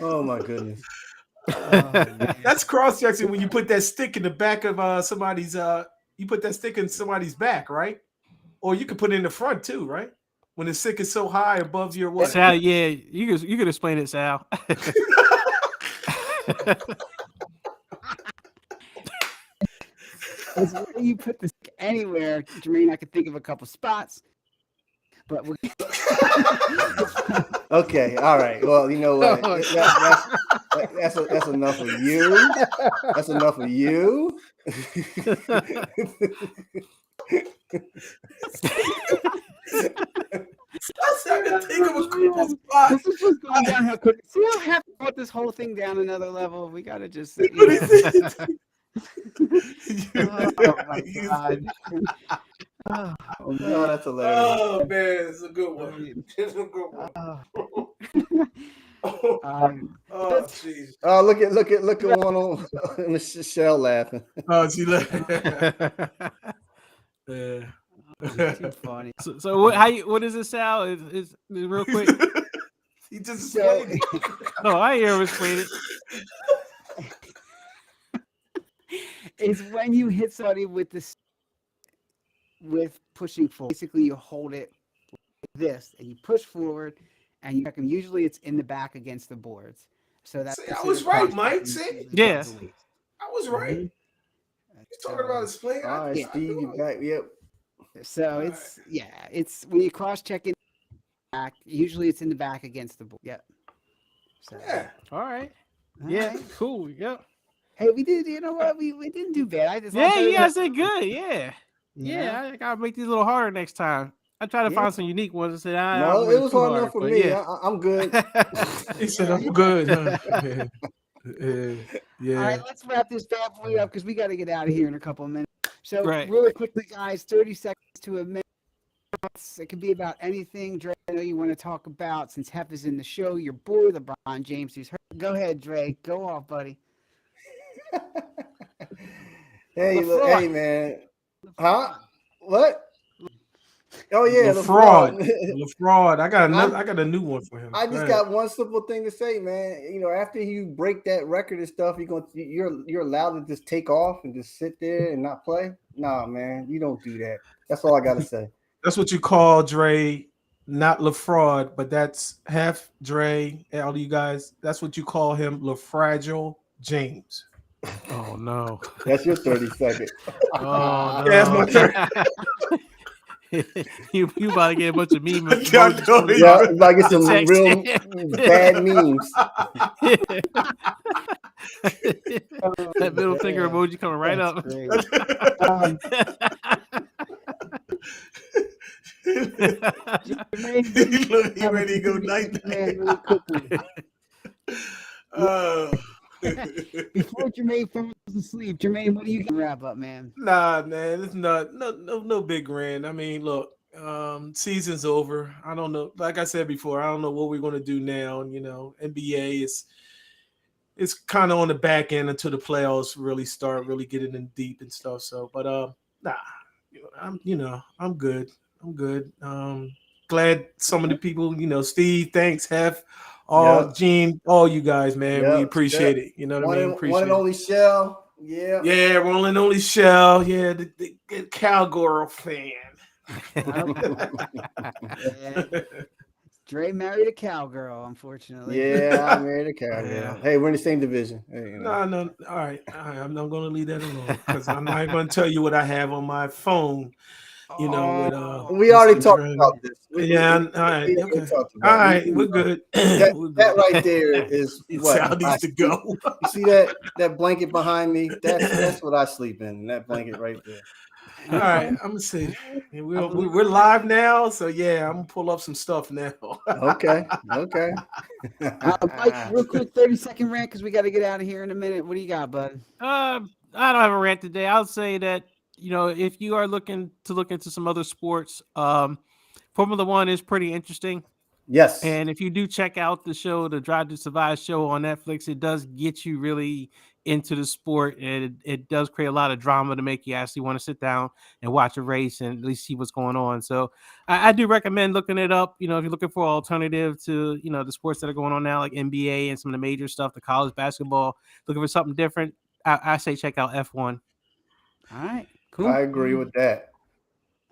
B: Oh my goodness.
C: That's cross checking when you put that stick in the back of somebody's. You put that stick in somebody's back, right? Or you could put it in the front too, right? When the stick is so high above your what?
D: Sal, yeah, you could explain it, Sal.
A: It's where you put the stick anywhere. Jermaine, I could think of a couple spots, but we're
B: Okay, all right. Well, you know what?
A: Oh,
B: That's enough of you. That's enough of you.
C: I can think of a cool spot.
A: this is just going downhill quick. See how Hef brought this whole thing down another level? We gotta just.
C: What is it?
A: Oh my god. Oh,
B: Oh,
A: man.
B: that's hilarious.
C: Oh man, it's a good one. It's a good one. Oh jeez.
B: Oh, look at one on Michelle laughing.
C: Oh, she left. Yeah.
A: Too funny.
D: So what is this, Sal? Is real quick?
C: He just
A: So,
C: explained it.
D: No, I hear him explain it.
A: it's when you hit somebody with this, with pushing forward. Basically, you hold it like this, and you push forward, and you can. Usually, it's in the back against the boards. So that's.
C: See, I was right, Mike. See?
D: Yeah.
C: I was right. You're talking about explaining.
B: All right,
A: Yeah.
B: Steve, you back. Yep.
A: So it's when you cross check in back. Usually, it's in the back against the board. Yep. So,
C: Yeah.
D: All right.
A: all
D: Yeah.
A: right.
D: Cool. Yep.
A: Hey, we did. You know what? We didn't do bad. I just
D: Yeah. You guys did good. Yeah.
A: you
D: Yeah.
A: know?
D: I gotta make these a little harder next time. I try to
A: Yeah.
D: find some unique ones. I said,
B: No, it was hard enough for me. I'm good.
C: He said, I'm good. Huh? Yeah.
A: All right, let's wrap this bad boy up because we got to get out of here in a couple of minutes. So,
D: Right.
A: really quickly, guys, 30 seconds to a minute. thoughts. It could be about anything. Dre, I know you want to talk about, since Hef is in the show, your boy LeBron James, who's hurt. Go ahead, Dre. Go off, buddy.
B: Hey, look, hey, man. Huh? What? Oh yeah,
C: LaFraud.
B: LaFraud.
C: LaFraud. I got a new one for him.
B: I just got one simple thing to say, man. You know, after you break that record and stuff, you're allowed to just take off and just sit there and not play. Nah, man, you don't do that. That's all I gotta say.
C: That's what you call Dre, not LaFraud, but that's Hef, Dre, all of you guys. That's what you call him, LaFragile James.
D: Oh no.
B: That's your 30 seconds.
D: Oh no.
C: Yeah, that's my turn.
D: you about to get a bunch of memes.
C: Yeah,
B: you might get some real bad memes.
D: That middle finger emoji coming right up.
C: Look, he ready to go night
A: Before Jermaine falls asleep, Jermaine, what do you wrap up, man?
C: Nah, man, it's no big grand. I mean, look, season's over. I don't know. Like I said before, I don't know what we're gonna do now. You know, NBA it's kind of on the back end until the playoffs really start, really getting in deep and stuff. So, but nah, I'm good. I'm good. Glad some of the people, Steve, thanks, Hef, Gene, all you guys, man. We appreciate it. You know what I mean? Appreciate
B: one and only Shell. Yeah.
C: Yeah, one and only Shell. Yeah, the cowgirl fan.
A: Dre married a cowgirl, unfortunately.
B: Yeah, I married a cowgirl. Yeah. Hey, we're in the same division. Hey,
C: No. All right. I'm not going to leave that alone because I'm not going to tell you what I have on my phone.
B: We already talked about this.
C: All right. Okay. All right, we're good.
B: That right there is what
C: how it needs to go.
B: You see that blanket behind me? That's what I sleep in. That blanket right there.
C: All right, I'm gonna see. We're live now, so yeah, I'm gonna pull up some stuff now.
B: Okay.
A: Mike, real quick, 30-second rant because we got to get out of here in a minute. What do you got, bud?
D: I don't have a rant today. I'll say that if you are looking to look into some other sports, Formula One is pretty interesting.
B: Yes.
D: And if you do check out the show, the Drive to Survive show on Netflix, it does get you really into the sport, and it does create a lot of drama to make you actually want to sit down and watch a race and at least see what's going on. So I do recommend looking it up. If you're looking for an alternative to the sports that are going on now, like NBA and some of the major stuff, the college basketball, looking for something different, I say check out F1.
A: All right, cool.
B: I agree with that.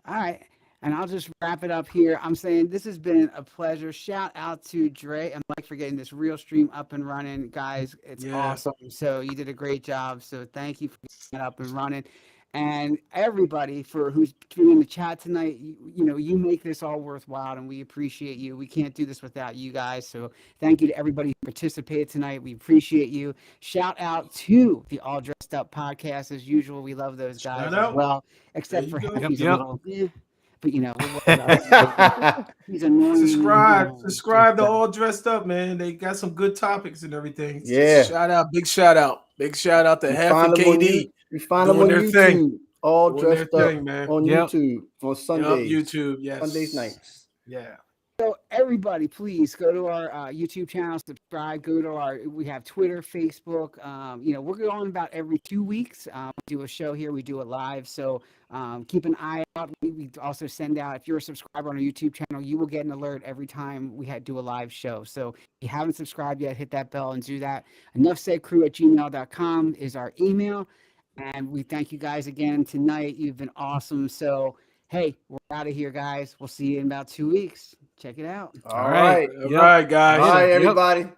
A: All right. And I'll just wrap it up here. I'm saying this has been a pleasure. Shout out to Dre and Mike for getting this real stream up and running. Guys, it's awesome. So you did a great job. So thank you for getting it up and running. And everybody who's been in the chat tonight, you make this all worthwhile, and we appreciate you. We can't do this without you guys. So thank you to everybody who participated tonight. We appreciate you. Shout out to the All Dressed Up podcast. As usual, we love those guys as well, except for Happy's a little... But he's annoying.
C: Subscribe to All Dressed Up, man. They got some good topics and everything.
B: Yeah.
C: Big shout out to Hef and KD.
B: We find them on YouTube.
C: Thing.
B: All Dressed Up on
C: YouTube
B: on Sundays.
C: YouTube, yes.
B: Sundays nights.
C: Yeah.
A: So everybody, please go to our YouTube channel, subscribe. Go to we have Twitter, Facebook. We're going about every 2 weeks. We do a show here. We do it live. So keep an eye out. We also send out, if you're a subscriber on our YouTube channel, you will get an alert every time we do a live show. So if you haven't subscribed yet, hit that bell and do that. EnoughSaidCrew@gmail.com is our email. And we thank you guys again tonight. You've been awesome. So, hey, we're out of here, guys. We'll see you in about 2 weeks. Check it out.
B: All right.
C: All right, guys.
B: Bye, everybody.